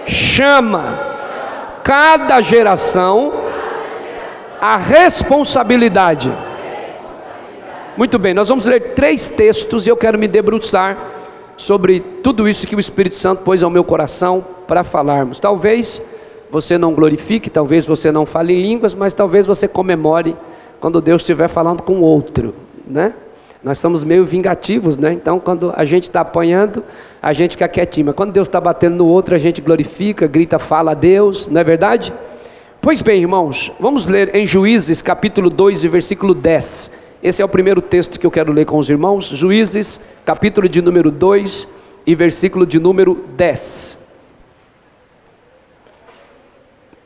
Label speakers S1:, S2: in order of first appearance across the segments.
S1: chama cada geração à responsabilidade. Muito bem, nós vamos ler 3 textos e eu quero me debruçar sobre tudo isso que o Espírito Santo pôs ao meu coração para falarmos. Talvez você não glorifique, talvez você não fale em línguas, mas talvez você comemore quando Deus estiver falando com outro, né? Nós somos meio vingativos, né? Então quando a gente está apanhando, a gente fica quietinho, mas quando Deus está batendo no outro, a gente glorifica, grita, fala a Deus, não é verdade? Pois bem, irmãos, vamos ler em Juízes capítulo 2 e versículo 10. Esse é o primeiro texto que eu quero ler com os irmãos. Juízes capítulo de número 2 e versículo de número 10.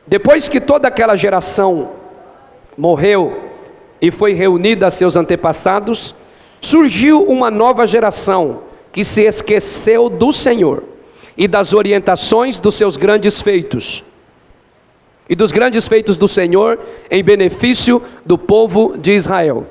S1: Depois que toda aquela geração morreu e foi reunida a seus antepassados, surgiu uma nova geração que se esqueceu do Senhor e das orientações dos seus grandes feitos e dos grandes feitos do Senhor em benefício do povo de Israel.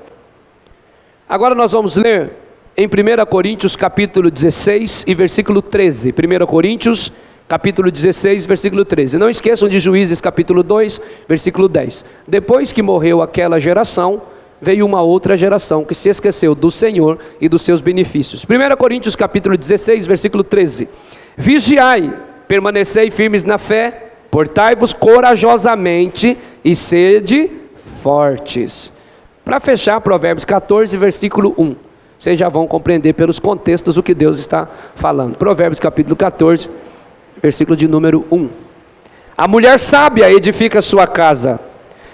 S1: Agora nós vamos ler em 1 Coríntios capítulo 16 e versículo 13. 1 Coríntios capítulo 16, versículo 13. Não esqueçam de Juízes capítulo 2, versículo 10. Depois que morreu aquela geração, veio uma outra geração que se esqueceu do Senhor e dos seus benefícios. 1 Coríntios capítulo 16, versículo 13. Vigiai, permanecei firmes na fé, portai-vos corajosamente e sede fortes. Para fechar, Provérbios 14, versículo 1. Vocês já vão compreender pelos contextos o que Deus está falando. Provérbios capítulo 14, versículo de número 1. A mulher sábia edifica sua casa,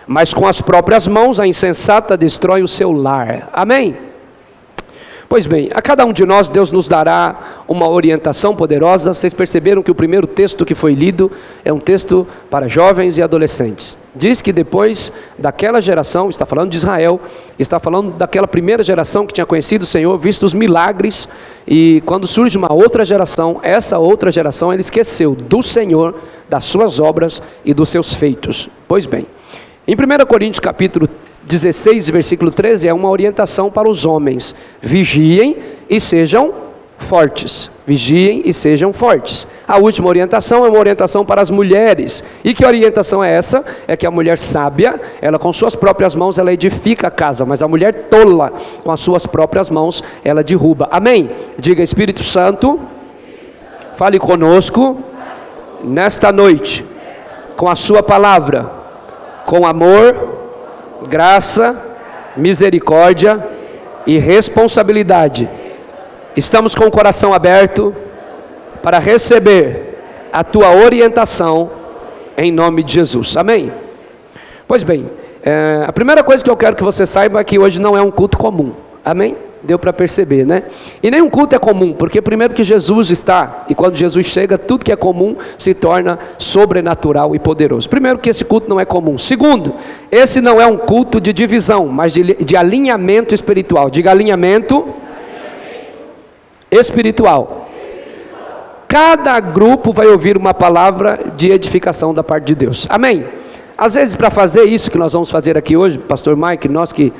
S1: mas com as próprias mãos a insensata destrói o seu lar. Amém? Pois bem, a cada um de nós Deus nos dará uma orientação poderosa. Vocês perceberam que o primeiro texto que foi lido é um texto para jovens e adolescentes. Diz que depois daquela geração, está falando de Israel, está falando daquela primeira geração que tinha conhecido o Senhor, visto os milagres, e quando surge uma outra geração, essa outra geração, ele esqueceu do Senhor, das suas obras e dos seus feitos. Pois bem, em 1 Coríntios capítulo 16, versículo 13, é uma orientação para os homens: vigiem e sejam fortes. Vigiem e sejam fortes. A última orientação é uma orientação para as mulheres. E que orientação é essa? É que a mulher sábia, ela com suas próprias mãos, ela edifica a casa, mas a mulher tola, com as suas próprias mãos, ela derruba. Amém? Diga: Espírito Santo, fale conosco nesta noite, com a sua palavra, com amor, graça, misericórdia e responsabilidade. Estamos com o coração aberto para receber a tua orientação em nome de Jesus. Amém? Pois bem, a primeira coisa que eu quero que você saiba é que hoje não é um culto comum. Amém? Deu para perceber, né? E nenhum culto é comum, porque primeiro que Jesus está, e quando Jesus chega, tudo que é comum se torna sobrenatural e poderoso. Primeiro que esse culto não é comum. Segundo, esse não é um culto de divisão, mas de alinhamento espiritual. Diga: alinhamento espiritual. Cada grupo vai ouvir uma palavra de edificação da parte de Deus. Amém? Às vezes, para fazer isso que nós vamos fazer aqui hoje, pastor Mike, nós que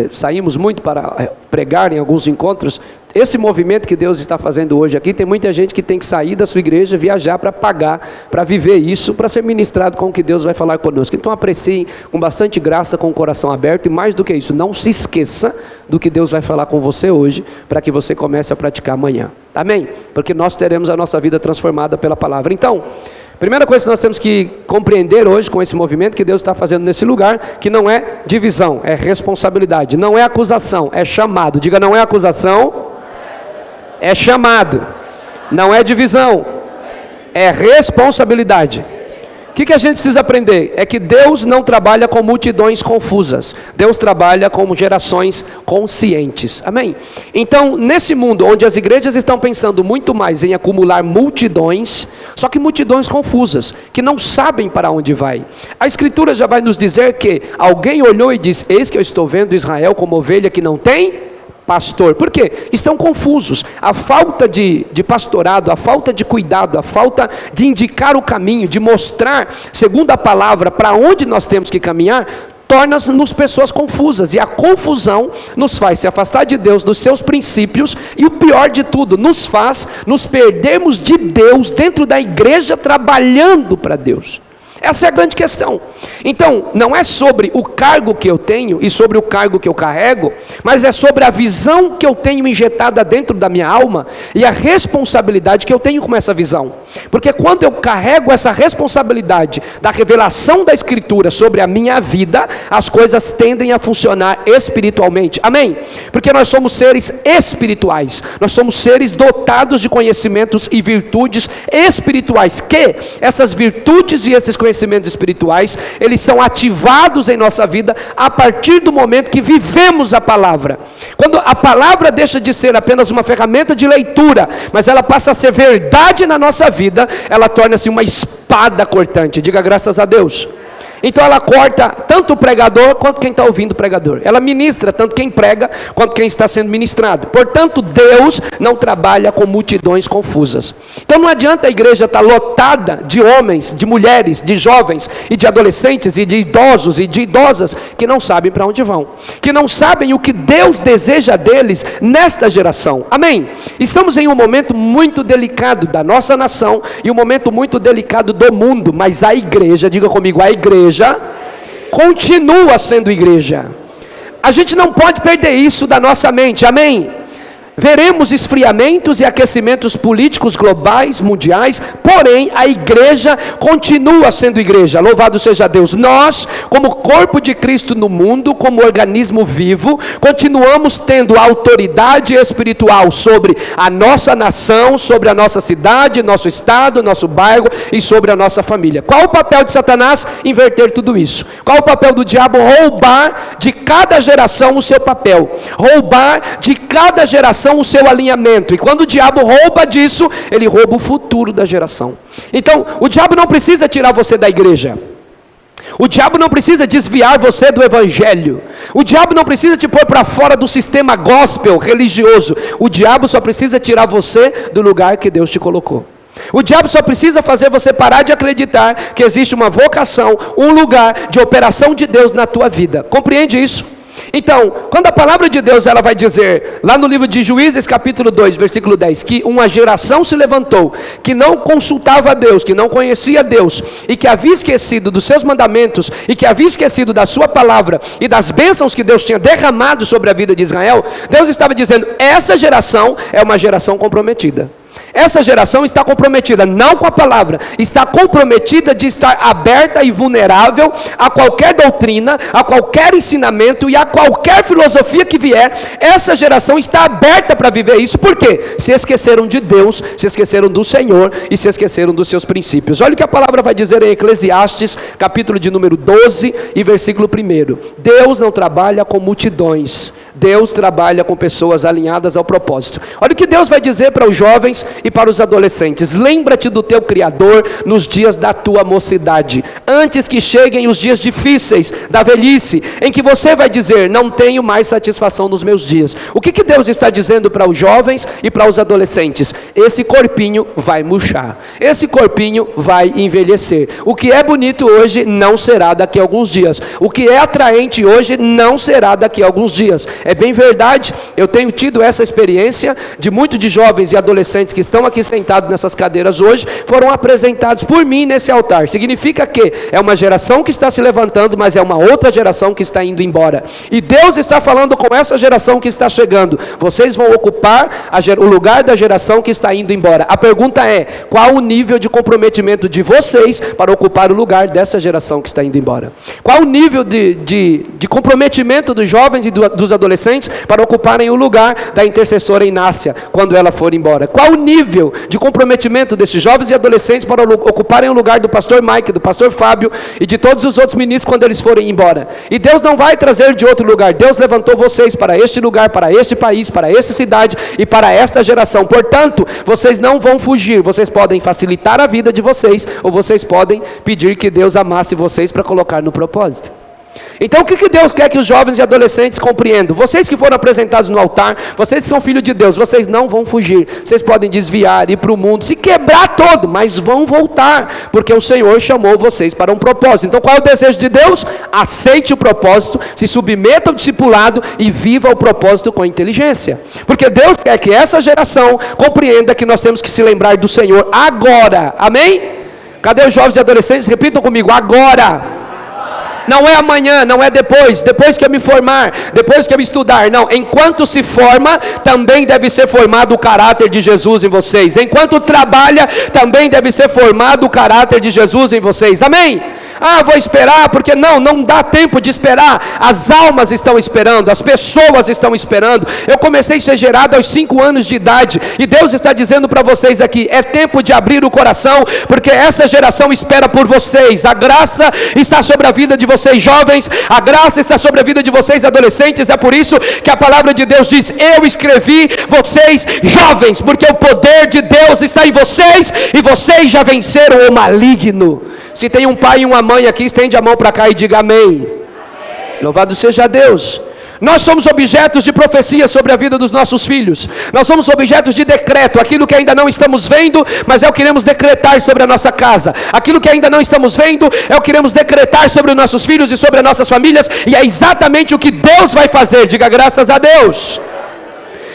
S1: saímos muito para pregar em alguns encontros, esse movimento que Deus está fazendo hoje aqui, tem muita gente que tem que sair da sua igreja, viajar para pagar, para viver isso, para ser ministrado com o que Deus vai falar conosco. Então apreciem com bastante graça, com o coração aberto, e mais do que isso, não se esqueça do que Deus vai falar com você hoje, para que você comece a praticar amanhã. Amém? Porque nós teremos a nossa vida transformada pela palavra. Então, primeira coisa que nós temos que compreender hoje com esse movimento que Deus está fazendo nesse lugar, que não é divisão, é responsabilidade, não é acusação, é chamado. Diga: não é acusação, é chamado. Não é divisão, é responsabilidade. O que a gente precisa aprender? É que Deus não trabalha com multidões confusas. Deus trabalha com gerações conscientes. Amém? Então, nesse mundo onde as igrejas estão pensando muito mais em acumular multidões, só que multidões confusas, que não sabem para onde vai. A Escritura já vai nos dizer que alguém olhou e disse: eis que eu estou vendo Israel como ovelha que não tem pastor. Por quê? Estão confusos. A falta de pastorado, a falta de cuidado, a falta de indicar o caminho, de mostrar, segundo a palavra, para onde nós temos que caminhar, torna-nos pessoas confusas, e a confusão nos faz se afastar de Deus, dos seus princípios, e o pior de tudo, nos faz nos perdermos de Deus dentro da igreja, trabalhando para Deus. Essa é a grande questão. Então, não é sobre o cargo que eu tenho e sobre o cargo que eu carrego, mas é sobre a visão que eu tenho injetada dentro da minha alma e a responsabilidade que eu tenho com essa visão. Porque quando eu carrego essa responsabilidade da revelação da Escritura sobre a minha vida, as coisas tendem a funcionar espiritualmente. Amém? Porque nós somos seres espirituais. Nós somos seres dotados de conhecimentos e virtudes espirituais, que essas virtudes e esses conhecimentos espirituais, eles são ativados em nossa vida a partir do momento que vivemos a palavra. Quando a palavra deixa de ser apenas uma ferramenta de leitura, mas ela passa a ser verdade na nossa vida, ela torna-se uma espada cortante. Diga graças a Deus. Então ela corta tanto o pregador quanto quem está ouvindo o pregador. Ela ministra tanto quem prega quanto quem está sendo ministrado. Portanto, Deus não trabalha com multidões confusas. Então não adianta a igreja estar lotada de homens, de mulheres, de jovens e de adolescentes e de idosos e de idosas que não sabem para onde vão, que não sabem o que Deus deseja deles nesta geração. Amém? Estamos em um momento muito delicado da nossa nação e um momento muito delicado do mundo, mas a igreja, diga comigo, a igreja continua sendo igreja. A gente não pode perder isso da nossa mente. Amém? Veremos esfriamentos e aquecimentos políticos globais, mundiais, porém a igreja continua sendo igreja. Louvado seja Deus. Nós, como corpo de Cristo no mundo, como organismo vivo, continuamos tendo autoridade espiritual sobre a nossa nação, sobre a nossa cidade, nosso estado, nosso bairro e sobre a nossa família. Qual o papel de Satanás? Inverter tudo isso. Qual o papel do diabo? Roubar de cada geração o seu papel. Roubar de cada geração o seu alinhamento, e quando o diabo rouba disso, ele rouba o futuro da geração. Então, o diabo não precisa tirar você da igreja, o diabo não precisa desviar você do evangelho, o diabo não precisa te pôr para fora do sistema gospel religioso, o diabo só precisa tirar você do lugar que Deus te colocou. O diabo só precisa fazer você parar de acreditar que existe uma vocação, um lugar de operação de Deus na tua vida. Compreende isso? Então, quando a palavra de Deus ela vai dizer, lá no livro de Juízes capítulo 2, versículo 10, que uma geração se levantou, que não consultava a Deus, que não conhecia Deus, e que havia esquecido dos seus mandamentos, e que havia esquecido da sua palavra, e das bênçãos que Deus tinha derramado sobre a vida de Israel, Deus estava dizendo, essa geração é uma geração comprometida. Essa geração está comprometida não com a palavra, está comprometida de estar aberta e vulnerável a qualquer doutrina, a qualquer ensinamento e a qualquer filosofia que vier. Essa geração está aberta para viver isso. Por quê? Se esqueceram de Deus, se esqueceram do Senhor e se esqueceram dos seus princípios. Olha o que a palavra vai dizer em Eclesiastes, capítulo de número 12 e versículo 1. Deus não trabalha com multidões, Deus trabalha com pessoas alinhadas ao propósito. Olha o que Deus vai dizer para os jovens e para os adolescentes: lembra-te do teu Criador nos dias da tua mocidade, antes que cheguem os dias difíceis da velhice, em que você vai dizer, não tenho mais satisfação nos meus dias. O que Deus está dizendo para os jovens e para os adolescentes? Esse corpinho vai murchar, esse corpinho vai envelhecer. O que é bonito hoje não será daqui a alguns dias, o que é atraente hoje não será daqui a alguns dias. É bem verdade, eu tenho tido essa experiência de muitos de jovens e adolescentes que estão aqui sentados nessas cadeiras hoje, foram apresentados por mim nesse altar. Significa que é uma geração que está se levantando, mas é uma outra geração que está indo embora. E Deus está falando com essa geração que está chegando: vocês vão ocupar o lugar da geração que está indo embora. A pergunta é, qual o nível de comprometimento de vocês para ocupar o lugar dessa geração que está indo embora? Qual o nível de comprometimento dos jovens e dos adolescentes para ocuparem o lugar da intercessora Inácia quando ela for embora? Qual o nível de comprometimento desses jovens e adolescentes para ocuparem o lugar do pastor Mike, do pastor Fábio e de todos os outros ministros quando eles forem embora? E Deus não vai trazer de outro lugar. Deus levantou vocês para este lugar, para este país, para esta cidade e para esta geração. Portanto, vocês não vão fugir. Vocês podem facilitar a vida de vocês, ou vocês podem pedir que Deus amasse vocês para colocar no propósito. Então o que Deus quer que os jovens e adolescentes compreendam? Vocês que foram apresentados no altar, vocês que são filhos de Deus, vocês não vão fugir. Vocês podem desviar, ir para o mundo, se quebrar todo, mas vão voltar, porque o Senhor chamou vocês para um propósito. Então qual é o desejo de Deus? Aceite o propósito, se submeta ao discipulado e viva o propósito com inteligência. Porque Deus quer que essa geração compreenda que nós temos que se lembrar do Senhor agora. Amém? Cadê os jovens e adolescentes? Repitam comigo, agora. Não é amanhã, não é depois que eu me formar, depois que eu estudar, não, enquanto se forma, também deve ser formado o caráter de Jesus em vocês, enquanto trabalha, também deve ser formado o caráter de Jesus em vocês, amém? Vou esperar, porque não dá tempo de esperar, as almas estão esperando, as pessoas estão esperando. Eu comecei a ser gerado aos 5 anos de idade, e Deus está dizendo para vocês aqui, é tempo de abrir o coração, porque essa geração espera por vocês. A graça está sobre a vida de vocês jovens, a graça está sobre a vida de vocês adolescentes. É por isso que a palavra de Deus diz, eu escrevi vocês jovens, porque o poder de Deus está em vocês, e vocês já venceram o maligno. Se tem um pai e uma mãe aqui, estende a mão para cá e diga amém. Amém. Louvado seja Deus. Nós somos objetos de profecia sobre a vida dos nossos filhos. Nós somos objetos de decreto. Aquilo que ainda não estamos vendo, mas é o que queremos decretar sobre a nossa casa. Aquilo que ainda não estamos vendo, é o que queremos decretar sobre os nossos filhos e sobre as nossas famílias. E é exatamente o que Deus vai fazer. Diga graças a Deus.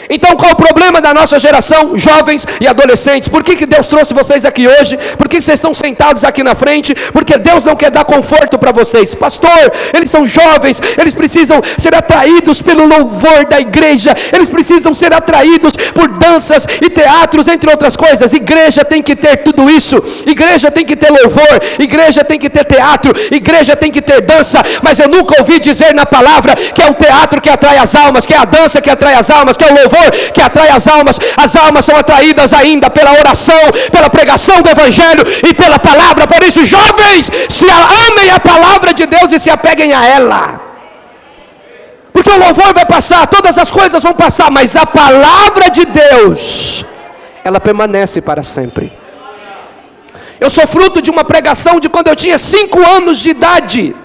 S1: Então qual o problema da nossa geração, jovens e adolescentes? Por que Deus trouxe vocês aqui hoje? Por que vocês estão sentados aqui na frente? Porque Deus não quer dar conforto para vocês. Pastor, eles são jovens, eles precisam ser atraídos pelo louvor da igreja, eles precisam ser atraídos por danças e teatros, entre outras coisas. Igreja tem que ter tudo isso, igreja tem que ter louvor, igreja tem que ter teatro, igreja tem que ter dança, mas eu nunca ouvi dizer na palavra que é o teatro que atrai as almas, que é a dança que atrai as almas, que é o louvor que atrai as almas são atraídas ainda pela oração, pela pregação do Evangelho e pela palavra. Por isso, jovens, amem a palavra de Deus e se apeguem a ela, porque o louvor vai passar, todas as coisas vão passar, mas a palavra de Deus, ela permanece para sempre. Eu sou fruto de uma pregação de quando eu tinha 5 anos de idade.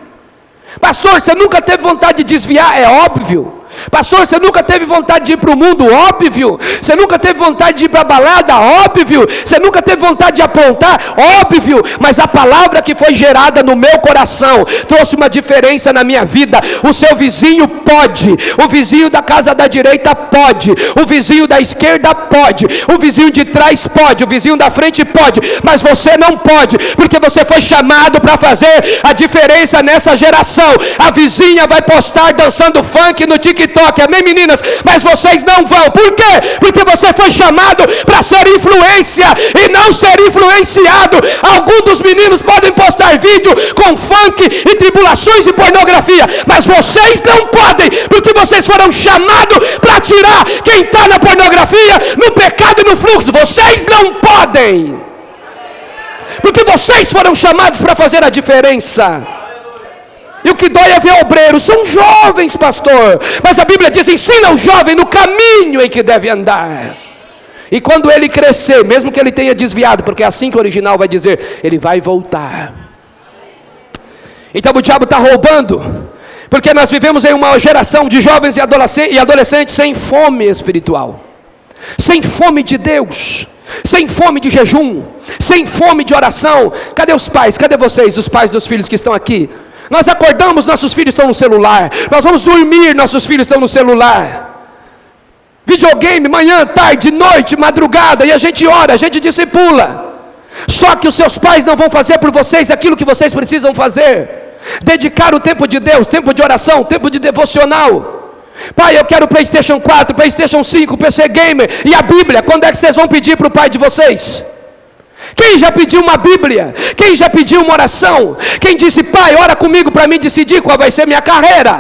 S1: Pastor, você nunca teve vontade de desviar? É óbvio. Pastor, você nunca teve vontade de ir para o mundo? Óbvio. Você nunca teve vontade de ir para a balada? Óbvio. Você nunca teve vontade de aprontar? Óbvio. Mas a palavra que foi gerada no meu coração trouxe uma diferença na minha vida. O seu vizinho pode, o vizinho da casa da direita pode, o vizinho da esquerda pode, o vizinho de trás pode, o vizinho da frente pode, mas você não pode, porque você foi chamado para fazer a diferença nessa geração. A vizinha vai postar dançando funk no TikTok, amém, meninas? Mas vocês não vão. Por quê? Porque você foi chamado para ser influência e não ser influenciado. Alguns dos meninos podem postar vídeo com funk e tribulações e pornografia, mas vocês não podem, porque vocês foram chamados para tirar quem está na pornografia, no pecado e no fluxo. Vocês não podem, porque vocês foram chamados para fazer a diferença. E o que dói é ver obreiros, são jovens, pastor, mas a Bíblia diz, ensina o jovem no caminho em que deve andar, e quando ele crescer, mesmo que ele tenha desviado, porque é assim que o original vai dizer, ele vai voltar. Então o diabo está roubando, porque nós vivemos em uma geração de jovens e adolescentes sem fome espiritual, sem fome de Deus, sem fome de jejum, sem fome de oração. Cadê os pais? Cadê vocês, os pais dos filhos que estão aqui? Nós acordamos, nossos filhos estão no celular. Nós vamos dormir, nossos filhos estão no celular. Videogame, manhã, tarde, noite, madrugada, e a gente ora, a gente discipula. Só que os seus pais não vão fazer por vocês aquilo que vocês precisam fazer. Dedicar o tempo de Deus, tempo de oração, tempo de devocional. Pai, eu quero PlayStation 4, PlayStation 5, PC Gamer. E a Bíblia, quando é que vocês vão pedir para o pai de vocês? Quem já pediu uma Bíblia? Quem já pediu uma oração? Quem disse, pai, ora comigo para mim decidir qual vai ser minha carreira?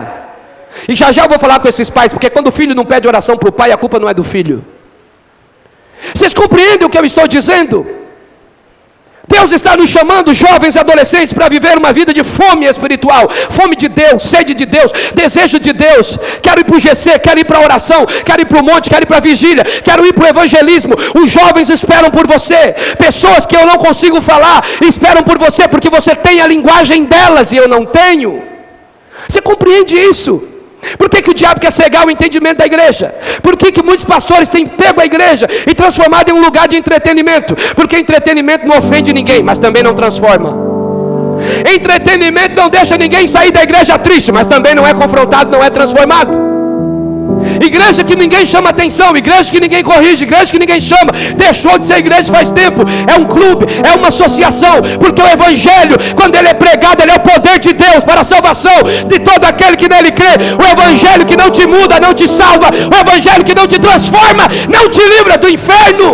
S1: E já eu vou falar com esses pais, porque quando o filho não pede oração para o pai, a culpa não é do filho. Vocês compreendem o que eu estou dizendo? Deus está nos chamando, jovens e adolescentes, para viver uma vida de fome espiritual, fome de Deus, sede de Deus, desejo de Deus. Quero ir para o GC, quero ir para a oração, quero ir para o monte, quero ir para a vigília, quero ir para o evangelismo. Os jovens esperam por você, pessoas que eu não consigo falar, esperam por você, porque você tem a linguagem delas e eu não tenho. Você compreende isso? Por que o diabo quer cegar o entendimento da igreja? Por que muitos pastores têm pego a igreja e transformado em um lugar de entretenimento? Porque entretenimento não ofende ninguém, mas também não transforma. Entretenimento não deixa ninguém sair da igreja triste, mas também não é confrontado, não é transformado. Igreja que ninguém chama atenção, igreja que ninguém corrige, igreja que ninguém chama, deixou de ser igreja faz tempo. É um clube, é uma associação, porque o evangelho, quando ele é pregado, ele é o poder de Deus para a salvação de todo aquele que nele crê. O evangelho que não te muda, não te salva, o evangelho que não te transforma, não te livra do inferno.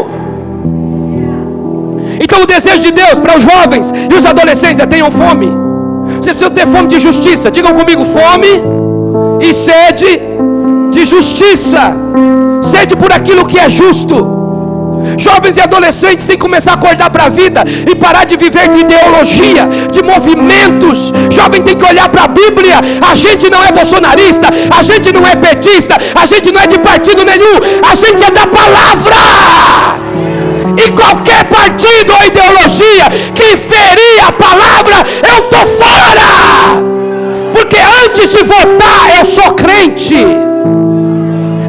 S1: Então o desejo de Deus para os jovens e os adolescentes é: tenham fome. Vocês precisam ter fome de justiça. Digam comigo: fome e sede de justiça. Sede por aquilo que é justo. Jovens e adolescentes têm que começar a acordar para a vida e parar de viver de ideologia, de movimentos. Jovem tem que olhar para a Bíblia. A gente não é bolsonarista, a gente não é petista, a gente não é de partido nenhum, a gente é da palavra. E qualquer partido ou ideologia que ferir a palavra, eu estou fora. Porque antes de votar, eu sou crente.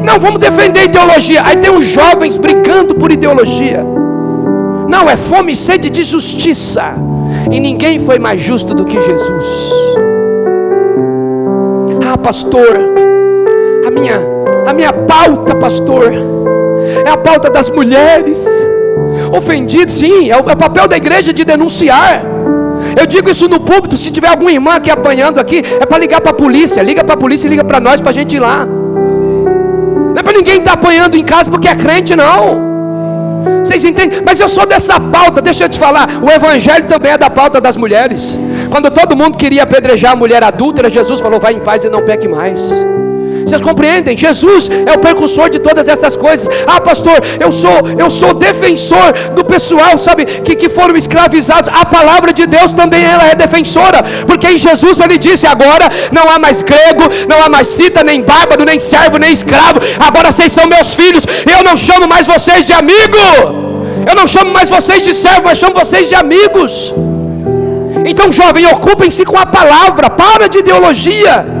S1: Não, vamos defender ideologia. Aí tem os jovens brigando por ideologia. Não, é fome e sede de justiça. E ninguém foi mais justo do que Jesus. Ah, pastor, a minha pauta, pastor, é a pauta das mulheres ofendidas. Sim, é o papel da igreja de denunciar. Eu digo isso no púlpito. Se tiver alguma irmã aqui apanhando aqui, é para ligar para a polícia. Liga para a polícia e liga para nós, para a gente ir lá. Não é para ninguém estar apanhando em casa porque é crente, não. Vocês entendem? Mas eu sou dessa pauta. Deixa eu te falar, o evangelho também é da pauta das mulheres. Quando todo mundo queria apedrejar a mulher adúltera, Jesus falou: vai em paz e não peque mais. Vocês compreendem? Jesus é o precursor de todas essas coisas. Ah, pastor, eu sou defensor do pessoal, sabe, que foram escravizados. A palavra de Deus também ela é defensora, porque em Jesus ele disse: agora não há mais grego, não há mais cita, nem bárbaro, nem servo, nem escravo. Agora vocês são meus filhos. Eu não chamo mais vocês de amigo, eu não chamo mais vocês de servo, mas chamo vocês de amigos. Então, jovem, ocupem-se com a palavra. Para de ideologia.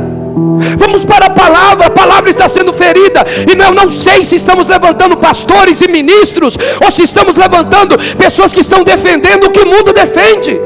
S1: Vamos para a palavra está sendo ferida, e eu não sei se estamos levantando pastores e ministros, ou se estamos levantando pessoas que estão defendendo o que o mundo defende,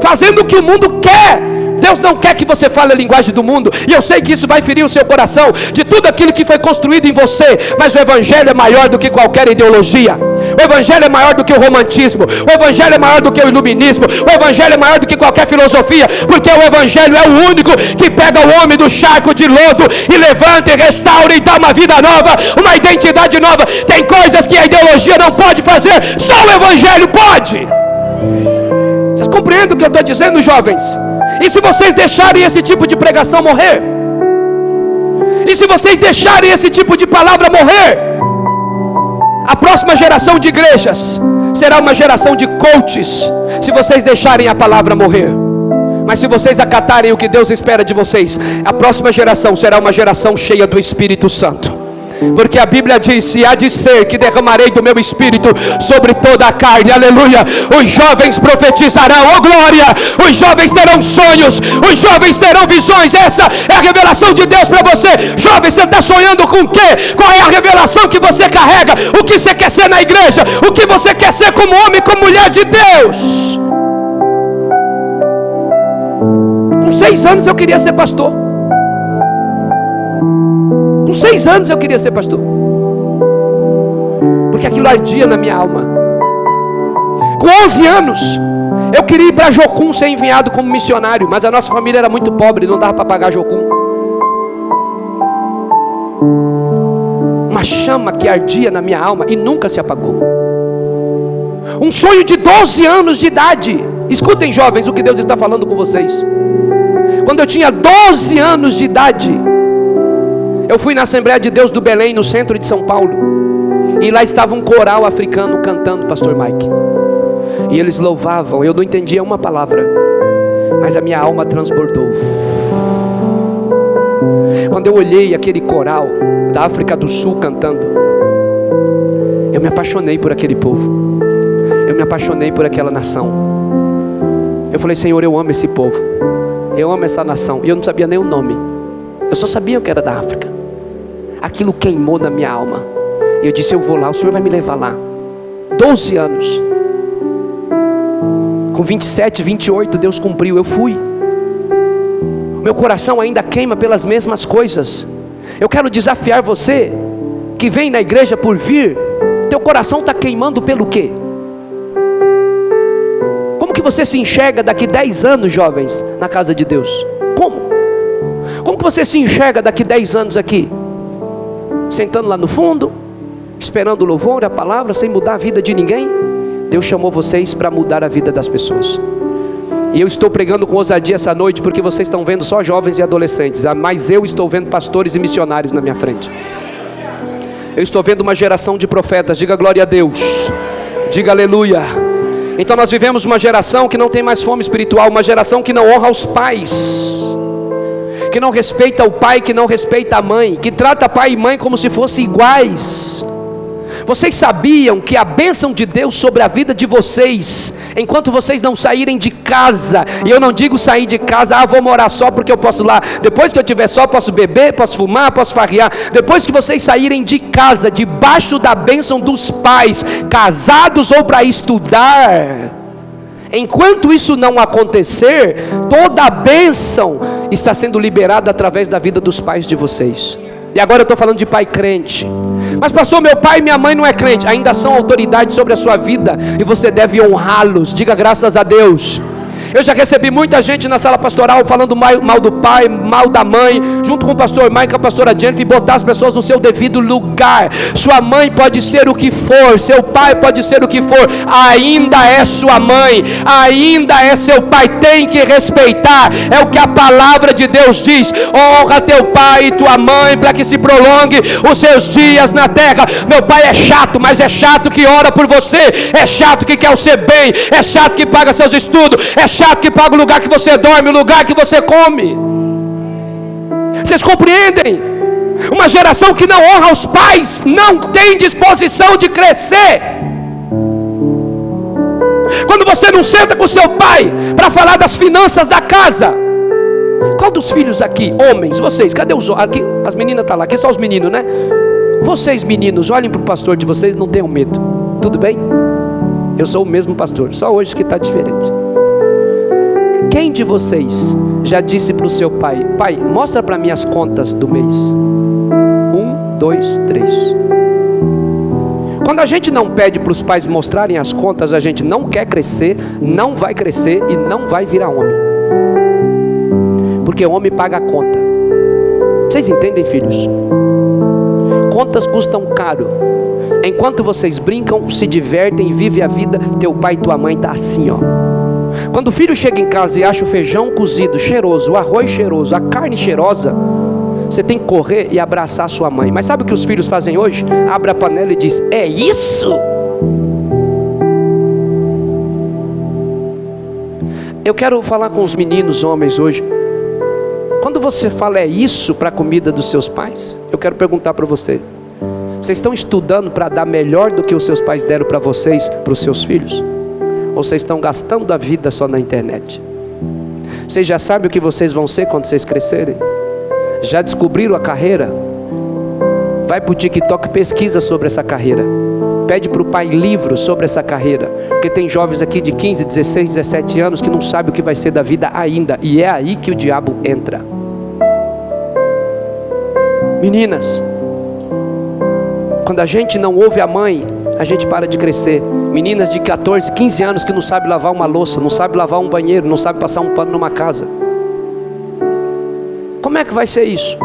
S1: fazendo o que o mundo quer. Deus não quer que você fale a linguagem do mundo, e eu sei que isso vai ferir o seu coração, de tudo aquilo que foi construído em você, mas o evangelho é maior do que qualquer ideologia. O evangelho é maior do que o romantismo, o evangelho é maior do que o iluminismo, o evangelho é maior do que qualquer filosofia, porque o evangelho é o único que pega o homem do charco de lodo e levanta e restaura e dá uma vida nova, uma identidade nova. Tem coisas que a ideologia não pode fazer, só o evangelho pode. Vocês compreendem o que eu estou dizendo, jovens? E se vocês deixarem esse tipo de pregação morrer? E se vocês deixarem esse tipo de palavra morrer? A próxima geração de igrejas será uma geração de coaches, se vocês deixarem a palavra morrer. Mas se vocês acatarem o que Deus espera de vocês, a próxima geração será uma geração cheia do Espírito Santo. Porque a Bíblia diz: e há de ser que derramarei do meu Espírito sobre toda a carne. Aleluia. Os jovens profetizarão, oh glória. Os jovens terão sonhos, os jovens terão visões. Essa é a revelação de Deus para você. Jovem, você está sonhando com o quê? Qual é a revelação que você carrega? O que você quer ser na igreja? O que você quer ser como homem, como mulher de Deus? Com 6 anos eu queria ser pastor. Com 6 anos eu queria ser pastor, porque aquilo ardia na minha alma. Com 11 anos eu queria ir para Jocum ser enviado como missionário, mas a nossa família era muito pobre, não dava para pagar Jocum. Uma chama que ardia na minha alma e nunca se apagou. Um sonho de 12 anos de idade. Escutem, jovens, o que Deus está falando com vocês. Quando eu tinha 12 anos de idade, eu fui na Assembleia de Deus do Belém, no centro de São Paulo, e lá estava um coral africano cantando, pastor Mike, e eles louvavam. Eu não entendia uma palavra, mas a minha alma transbordou. Quando eu olhei aquele coral da África do Sul cantando, eu me apaixonei por aquele povo, eu me apaixonei por aquela nação. Eu falei: Senhor, eu amo esse povo. eu amo essa nação. E eu não sabia nem o nome. Eu só sabia que era da África. Aquilo queimou na minha alma. E eu disse, eu vou lá, o Senhor vai me levar lá. 12 anos. Com 27, 28, Deus cumpriu, eu fui. Meu coração ainda queima pelas mesmas coisas. Eu quero desafiar você, que vem na igreja por vir. Teu coração está queimando pelo quê? Como que você se enxerga daqui 10 anos, jovens, na casa de Deus? Como que você se enxerga daqui 10 anos aqui? Sentando lá no fundo, esperando o louvor, a palavra, sem mudar a vida de ninguém? Deus chamou vocês para mudar a vida das pessoas. E eu estou pregando com ousadia essa noite, porque vocês estão vendo só jovens e adolescentes, mas eu estou vendo pastores e missionários na minha frente. Eu estou vendo uma geração de profetas. Diga glória a Deus, diga aleluia. Então nós vivemos uma geração que não tem mais fome espiritual, uma geração que não honra os pais, que não respeita o pai, que não respeita a mãe, que trata pai e mãe como se fossem iguais. Vocês sabiam que a bênção de Deus sobre a vida de vocês, enquanto vocês não saírem de casa, e eu não digo sair de casa, vou morar só porque eu posso lá, depois que eu estiver só, posso beber, posso fumar, posso farrear. Depois que vocês saírem de casa, debaixo da bênção dos pais, casados ou para estudar, enquanto isso não acontecer, toda a bênção está sendo liberada através da vida dos pais de vocês. E agora eu estou falando de pai crente. Mas pastor, meu pai e minha mãe não é crente. Ainda são autoridade sobre a sua vida, e você deve honrá-los. Diga graças a Deus. Eu já recebi muita gente na sala pastoral falando mal do pai, mal da mãe, junto com o pastor Mike e a pastora Jennifer, e botar as pessoas no seu devido lugar. Sua mãe pode ser o que for, seu pai pode ser o que for, ainda é sua mãe, ainda é seu pai, tem que respeitar. É o que a palavra de Deus diz: honra teu pai e tua mãe, para que se prolongue os seus dias na terra. Meu pai é chato, mas é chato que ora por você, é chato que quer o seu bem, é chato que paga seus estudos, é chato que paga o lugar que você dorme, o lugar que você come. Vocês compreendem? Uma geração que não honra os pais não tem disposição de crescer. Quando você não senta com seu pai para falar das finanças da casa, qual dos filhos aqui, homens, vocês, cadê os homens? Aqui, as meninas estão lá, aqui só os meninos, né? Vocês meninos, olhem para o pastor de vocês, não tenham medo, tudo bem? Eu sou o mesmo pastor, só hoje que está diferente. Quem de vocês já disse para o seu pai: pai, mostra para mim as contas do mês? 1, 2, 3. Quando a gente não pede para os pais mostrarem as contas, a gente não quer crescer, não vai crescer e não vai virar homem. Porque o homem paga a conta. Vocês entendem, filhos? Contas custam caro. Enquanto vocês brincam, se divertem e vivem a vida, teu pai e tua mãe tá assim, ó. Quando o filho chega em casa e acha o feijão cozido cheiroso, o arroz cheiroso, a carne cheirosa, você tem que correr e abraçar a sua mãe. Mas sabe o que os filhos fazem hoje? Abre a panela e diz: é isso? Eu quero falar com os meninos homens hoje. Quando você fala é isso para a comida dos seus pais, eu quero perguntar para você: vocês estão estudando para dar melhor do que os seus pais deram para vocês, para os seus filhos? Ou vocês estão gastando a vida só na internet? Vocês já sabem o que vocês vão ser quando vocês crescerem? Já descobriram a carreira? Vai para o TikTok, pesquisa sobre essa carreira. Pede para o pai livros sobre essa carreira. Porque tem jovens aqui de 15, 16, 17 anos que não sabem o que vai ser da vida ainda. E é aí que o diabo entra. Meninas, quando a gente não ouve a mãe, a gente para de crescer. Meninas de 14, 15 anos que não sabem lavar uma louça, não sabem lavar um banheiro, não sabem passar um pano numa casa. Como é que vai ser isso?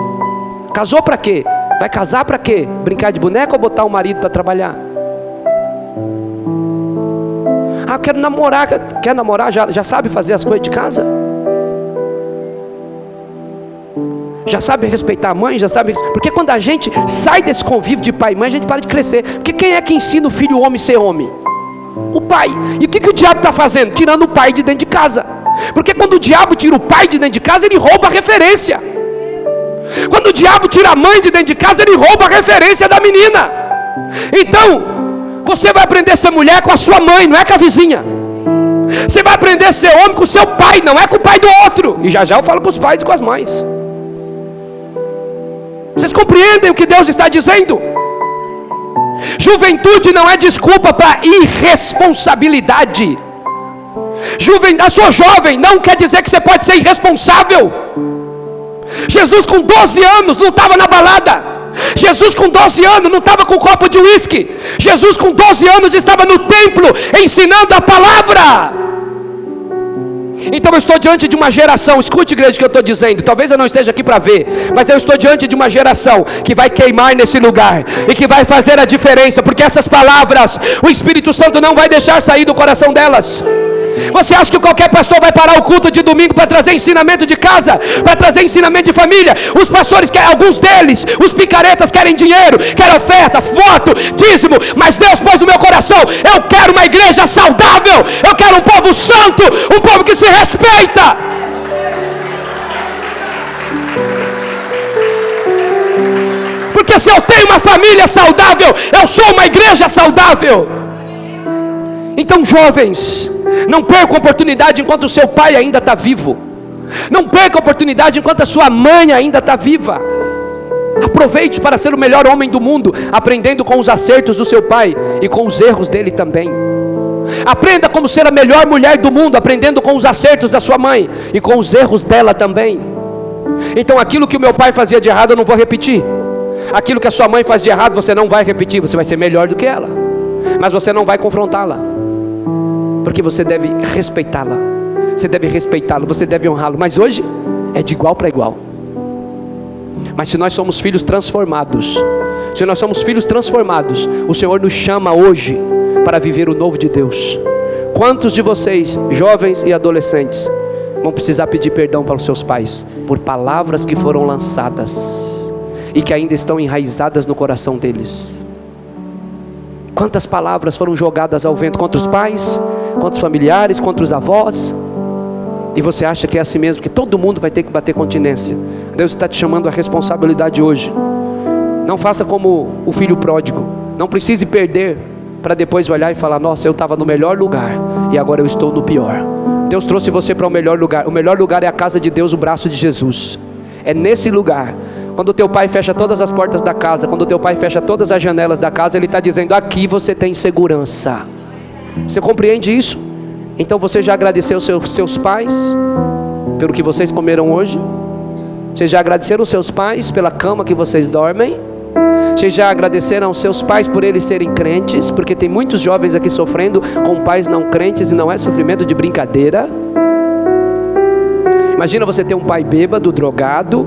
S1: Casou para quê? Vai casar para quê? Brincar de boneca ou botar o marido para trabalhar? Eu quero namorar. Quer namorar? Já sabe fazer as coisas de casa? Já sabe respeitar a mãe? Já sabe... Porque quando a gente sai desse convívio de pai e mãe, a gente para de crescer. Porque quem é que ensina o filho homem a ser homem? O pai. E o que o diabo está fazendo? Tirando o pai de dentro de casa. Porque quando o diabo tira o pai de dentro de casa, ele rouba a referência. Quando o diabo tira a mãe de dentro de casa, ele rouba a referência da menina. Então, você vai aprender a ser mulher com a sua mãe, não é com a vizinha. Você vai aprender a ser homem com o seu pai, não é com o pai do outro. E já já eu falo com os pais e com as mães. Vocês compreendem o que Deus está dizendo? Juventude não é desculpa para irresponsabilidade. A sua jovem não quer dizer que você pode ser irresponsável. Jesus com 12 anos não estava na balada. Jesus com 12 anos não estava com um copo de uísque. Jesus com 12 anos estava no templo ensinando a palavra. Então eu estou diante de uma geração, escute, igreja, o que eu estou dizendo. Talvez eu não esteja aqui para ver, mas eu estou diante de uma geração que vai queimar nesse lugar e que vai fazer a diferença, porque essas palavras o Espírito Santo não vai deixar sair do coração delas. Você acha que qualquer pastor vai parar o culto de domingo para trazer ensinamento de casa, para trazer ensinamento de família? Os pastores querem, alguns deles, os picaretas querem dinheiro, querem oferta, voto, dízimo, mas Deus pôs no meu coração: eu quero uma igreja saudável, eu quero um povo santo, um povo que se respeita. Porque se eu tenho uma família saudável, eu sou uma igreja saudável. Então, jovens, não perca a oportunidade enquanto o seu pai ainda está vivo. Não perca a oportunidade enquanto a sua mãe ainda está viva. Aproveite para ser o melhor homem do mundo, aprendendo com os acertos do seu pai e com os erros dele também. Aprenda como ser a melhor mulher do mundo, aprendendo com os acertos da sua mãe e com os erros dela também. Então, aquilo que o meu pai fazia de errado eu não vou repetir. Aquilo que a sua mãe faz de errado você não vai repetir. Você vai ser melhor do que ela, mas você não vai confrontá-la, porque você deve respeitá-la, você deve respeitá-lo, você deve honrá-lo. Mas hoje é de igual para igual. Mas se nós somos filhos transformados, o Senhor nos chama hoje para viver o novo de Deus. Quantos de vocês, jovens e adolescentes, vão precisar pedir perdão para os seus pais por palavras que foram lançadas e que ainda estão enraizadas no coração deles? Quantas palavras foram jogadas ao vento contra os pais, contra os familiares, contra os avós? E você acha que é assim mesmo, que todo mundo vai ter que bater continência? Deus está te chamando à responsabilidade hoje. Não faça como o filho pródigo. Não precise perder para depois olhar e falar: nossa, eu estava no melhor lugar e agora eu estou no pior. Deus trouxe você para o melhor lugar. O melhor lugar é a casa de Deus, o braço de Jesus. É nesse lugar. Quando o teu pai fecha todas as portas da casa, quando o teu pai fecha todas as janelas da casa, ele está dizendo: aqui você tem segurança. Você compreende isso? Então você já agradeceu seus pais pelo que vocês comeram hoje? Vocês já agradeceram seus pais pela cama que vocês dormem? Vocês já agradeceram aos seus pais por eles serem crentes? Porque tem muitos jovens aqui sofrendo com pais não crentes, e não é sofrimento de brincadeira. Imagina você ter um pai bêbado, drogado.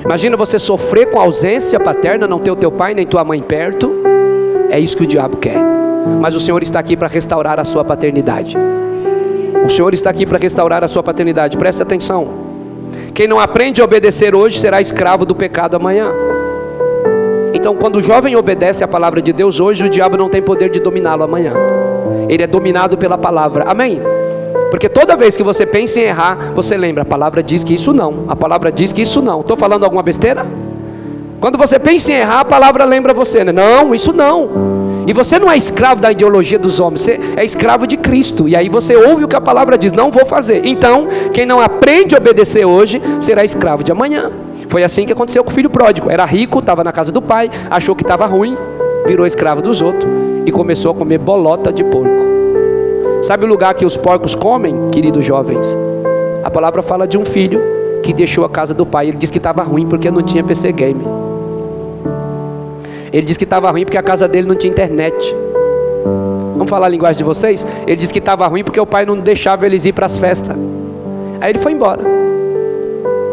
S1: Imagina você sofrer com a ausência paterna, não ter o teu pai nem tua mãe perto. É isso que o diabo quer. Mas o Senhor está aqui para restaurar a sua paternidade. O Senhor está aqui para restaurar a sua paternidade. Preste atenção. Quem não aprende a obedecer hoje será escravo do pecado amanhã. Então, quando o jovem obedece a palavra de Deus hoje, o diabo não tem poder de dominá-lo amanhã. Ele é dominado pela palavra. Amém? Porque toda vez que você pensa em errar, você lembra: a palavra diz que isso não, a palavra diz que isso não. Estou falando alguma besteira? Quando você pensa em errar, a palavra lembra você, né? Não, isso não. E você não é escravo da ideologia dos homens, você é escravo de Cristo. E aí você ouve o que a palavra diz: não vou fazer. Então, quem não aprende a obedecer hoje, será escravo de amanhã. Foi assim que aconteceu com o filho pródigo. Era rico, estava na casa do pai, achou que estava ruim, virou escravo dos outros e começou a comer bolota de porco. Sabe o lugar que os porcos comem, queridos jovens? A palavra fala de um filho que deixou a casa do pai. Ele disse que estava ruim porque não tinha PC Game. Ele disse que estava ruim porque a casa dele não tinha internet. Vamos falar a linguagem de vocês? Ele disse que estava ruim porque o pai não deixava eles ir para as festas. Aí ele foi embora.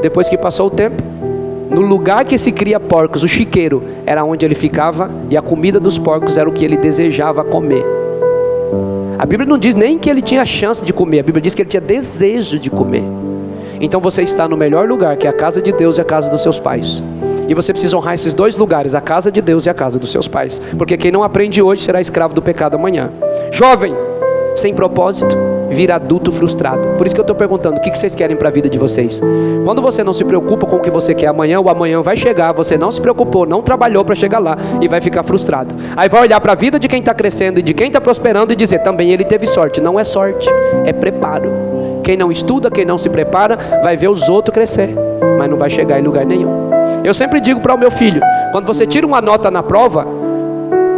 S1: Depois que passou o tempo, no lugar que se cria porcos, o chiqueiro era onde ele ficava, e a comida dos porcos era o que ele desejava comer. A Bíblia não diz nem que ele tinha chance de comer, a Bíblia diz que ele tinha desejo de comer. Então você está no melhor lugar, que é a casa de Deus e a casa dos seus pais. E você precisa honrar esses dois lugares, a casa de Deus e a casa dos seus pais. Porque quem não aprende hoje será escravo do pecado amanhã. Jovem, sem propósito, vira adulto frustrado. Por isso que eu estou perguntando, o que vocês querem para a vida de vocês? Quando você não se preocupa com o que você quer amanhã, o amanhã vai chegar, você não se preocupou, não trabalhou para chegar lá e vai ficar frustrado. Aí vai olhar para a vida de quem está crescendo e de quem está prosperando e dizer, também ele teve sorte. Não é sorte, é preparo. Quem não estuda, quem não se prepara, vai ver os outros crescer, mas não vai chegar em lugar nenhum. Eu sempre digo para o meu filho, quando você tira uma nota na prova,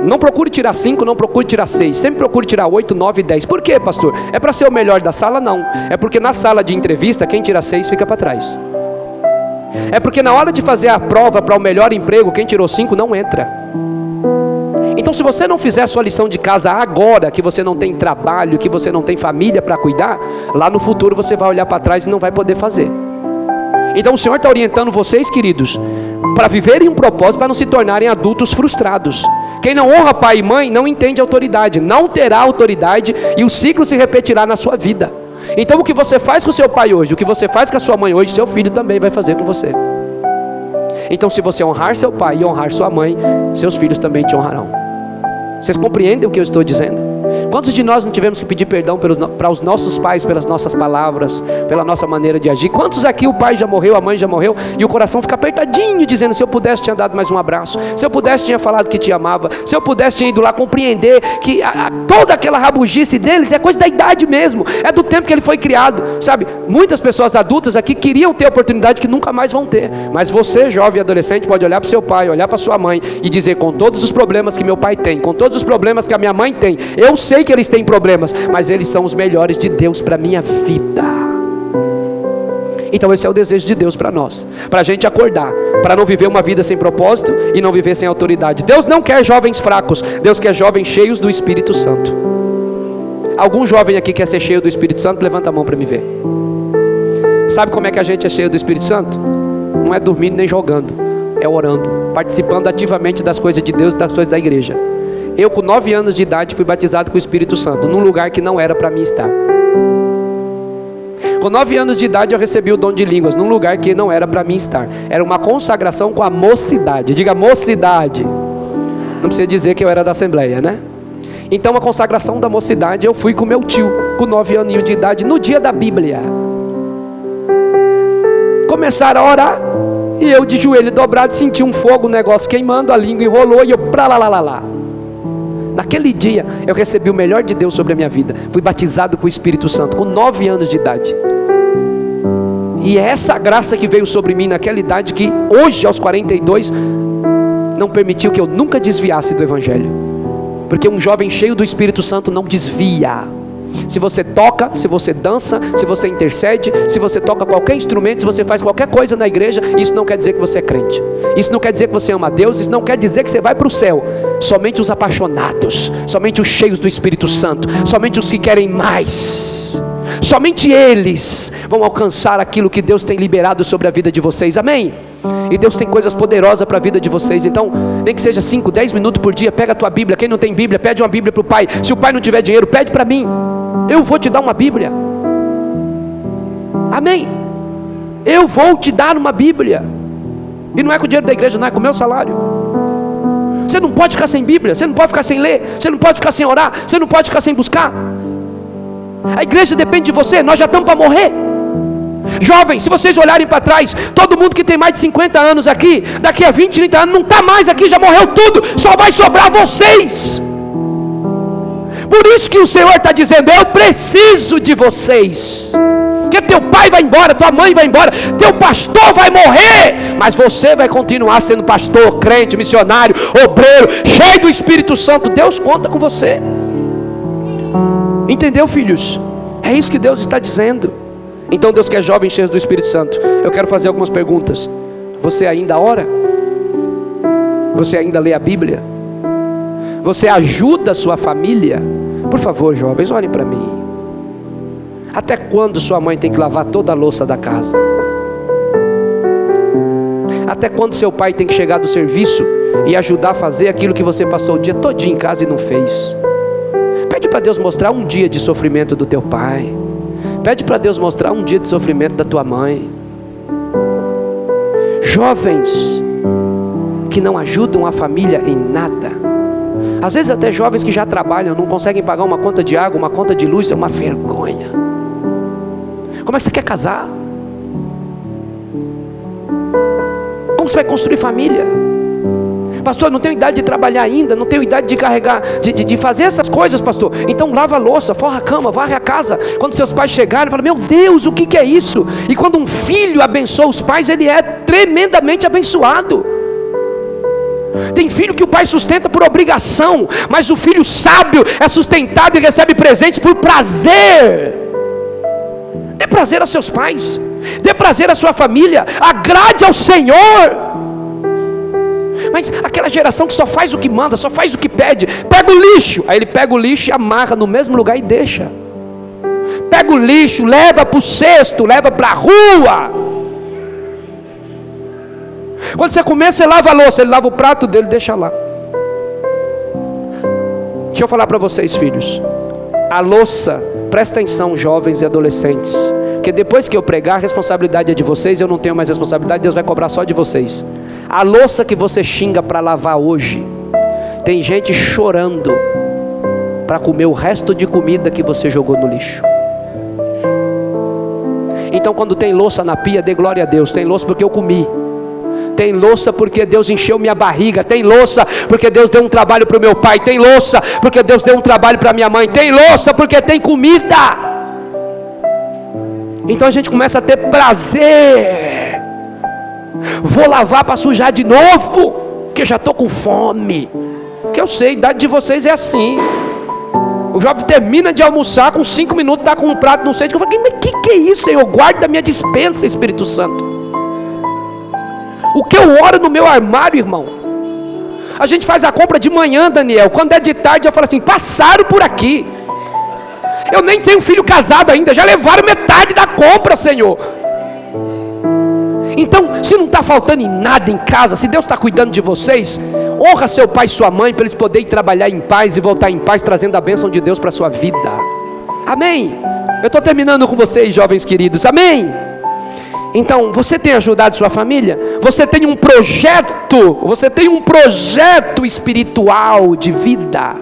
S1: não procure tirar 5, não procure tirar 6. Sempre procure tirar 8, 9, 10. Por quê, pastor? É para ser o melhor da sala? Não. É porque na sala de entrevista, quem tira 6 fica para trás. É porque na hora de fazer a prova para o melhor emprego, quem tirou 5 não entra. Então, se você não fizer a sua lição de casa agora, que você não tem trabalho, que você não tem família para cuidar, lá no futuro você vai olhar para trás e não vai poder fazer. Então o Senhor está orientando vocês, queridos, para viverem um propósito, para não se tornarem adultos frustrados. Quem não honra pai e mãe não entende autoridade, não terá autoridade e o ciclo se repetirá na sua vida. Então o que você faz com seu pai hoje, o que você faz com a sua mãe hoje, seu filho também vai fazer com você. Então se você honrar seu pai e honrar sua mãe, seus filhos também te honrarão. Vocês compreendem o que eu estou dizendo? Quantos de nós não tivemos que pedir perdão para os nossos pais, pelas nossas palavras, pela nossa maneira de agir? Quantos aqui o pai já morreu, a mãe já morreu, e o coração fica apertadinho, dizendo, se eu pudesse tinha dado mais um abraço, se eu pudesse tinha falado que te amava, se eu pudesse tinha ido lá compreender que toda aquela rabugice deles é coisa da idade mesmo, é do tempo que ele foi criado, sabe? Muitas pessoas adultas aqui queriam ter a oportunidade que nunca mais vão ter, mas você, jovem e adolescente, pode olhar para o seu pai, olhar para sua mãe e dizer, com todos os problemas que meu pai tem, com todos os problemas que a minha mãe tem, eu sei que eles têm problemas, mas eles são os melhores de Deus para a minha vida. Então esse é o desejo de Deus para nós, para a gente acordar, para não viver uma vida sem propósito e não viver sem autoridade. Deus não quer jovens fracos, Deus quer jovens cheios do Espírito Santo. Algum jovem aqui quer ser cheio do Espírito Santo? Levanta a mão para me ver. Sabe como é que a gente é cheio do Espírito Santo? Não é dormindo nem jogando, é orando, participando ativamente das coisas de Deus e das coisas da igreja. Eu com 9 anos de idade fui batizado com o Espírito Santo, num lugar que não era para mim estar. Com 9 anos de idade eu recebi o dom de línguas, num lugar que não era para mim estar. Era uma consagração com a mocidade. Diga mocidade. Não precisa dizer que eu era da Assembleia, né? Então a consagração da mocidade eu fui com meu tio, com 9 aninhos de idade, no dia da Bíblia. Começaram a orar, e eu de joelho dobrado senti um fogo, um negócio queimando, a língua enrolou e eu pra lá. Naquele dia eu recebi o melhor de Deus sobre a minha vida. Fui batizado com o Espírito Santo com 9 anos de idade. E é essa graça que veio sobre mim naquela idade que hoje aos 42 não permitiu que eu nunca desviasse do Evangelho. Porque um jovem cheio do Espírito Santo não desvia. Se você toca, se você dança, se você intercede, se você toca qualquer instrumento, se você faz qualquer coisa na igreja, isso não quer dizer que você é crente. Isso não quer dizer que você ama a Deus, isso não quer dizer que você vai para o céu. Somente os apaixonados, somente os cheios do Espírito Santo, somente os que querem mais, somente eles vão alcançar aquilo que Deus tem liberado sobre a vida de vocês, amém? E Deus tem coisas poderosas para a vida de vocês. Então, nem que seja 5, 10 minutos por dia, pega a tua Bíblia. Quem não tem Bíblia, pede uma Bíblia para o pai. Se o pai não tiver dinheiro, pede para mim, eu vou te dar uma Bíblia, amém? Eu vou te dar uma Bíblia. E não é com o dinheiro da igreja, não é com o meu salário. Você não pode ficar sem Bíblia, você não pode ficar sem ler, você não pode ficar sem orar, você não pode ficar sem buscar. A igreja depende de você, nós já estamos para morrer. Jovens, se vocês olharem para trás, todo mundo que tem mais de 50 anos aqui, daqui a 20, 30 anos, não está mais aqui, já morreu tudo, só vai sobrar vocês. Por isso que o Senhor está dizendo, eu preciso de vocês. Porque teu pai vai embora, tua mãe vai embora, teu pastor vai morrer, mas você vai continuar sendo pastor, crente, missionário, obreiro, cheio do Espírito Santo. Deus conta com você. Entendeu, filhos? É isso que Deus está dizendo. Então Deus quer jovens cheios do Espírito Santo. Eu quero fazer algumas perguntas. Você ainda ora? Você ainda lê a Bíblia? Você ajuda a sua família? Por favor, jovens, olhem para mim. Até quando sua mãe tem que lavar toda a louça da casa? Até quando seu pai tem que chegar do serviço e ajudar a fazer aquilo que você passou o dia todinho em casa e não fez? Pede para Deus mostrar um dia de sofrimento do teu pai. Pede para Deus mostrar um dia de sofrimento da tua mãe. Jovens que não ajudam a família em nada. Às vezes até jovens que já trabalham, não conseguem pagar uma conta de água, uma conta de luz, é uma vergonha. Como é que você quer casar? Como você vai construir família? Pastor, não tenho idade de trabalhar ainda, não tenho idade de carregar, de fazer essas coisas, pastor. Então lava a louça, forra a cama, varre a casa. Quando seus pais chegarem, fala: meu Deus, o que é isso? E quando um filho abençoa os pais, ele é tremendamente abençoado. Tem filho que o pai sustenta por obrigação, mas o filho sábio é sustentado e recebe presentes por prazer. Dê prazer aos seus pais, dê prazer à sua família, agrade ao Senhor. Mas aquela geração que só faz o que manda, só faz o que pede, pega o lixo, aí ele pega o lixo e amarra no mesmo lugar e deixa. Pega o lixo, leva para o cesto, leva para a rua. Quando você comer, você lava a louça, ele lava o prato dele, deixa lá. Deixa eu falar para vocês, filhos, a louça, presta atenção, jovens e adolescentes, porque depois que eu pregar, a responsabilidade é de vocês, eu não tenho mais responsabilidade, Deus vai cobrar só de vocês. A louça que você xinga para lavar hoje, tem gente chorando para comer o resto de comida que você jogou no lixo. Então quando tem louça na pia, dê glória a Deus. Tem louça porque eu comi, tem louça porque Deus encheu minha barriga, tem louça porque Deus deu um trabalho para o meu pai, tem louça porque Deus deu um trabalho para minha mãe, tem louça porque tem comida. Então a gente começa a ter prazer. Vou lavar para sujar de novo, porque já estou com fome. Que eu sei, a idade de vocês é assim. O jovem termina de almoçar, com 5 minutos está com um prato, não sei. Eu falo: mas que é isso, Senhor? Guarda a minha despensa, Espírito Santo. O que eu oro no meu armário, irmão? A gente faz a compra de manhã, Daniel. Quando é de tarde eu falo assim: passaram por aqui. Eu nem tenho filho casado ainda, já levaram metade da compra, Senhor. Então, se não está faltando em nada em casa, se Deus está cuidando de vocês, honra seu pai e sua mãe, para eles poderem trabalhar em paz e voltar em paz, trazendo a bênção de Deus para a sua vida. Amém? Eu estou terminando com vocês, jovens queridos. Amém? Então, você tem ajudado sua família? Você tem um projeto espiritual de vida?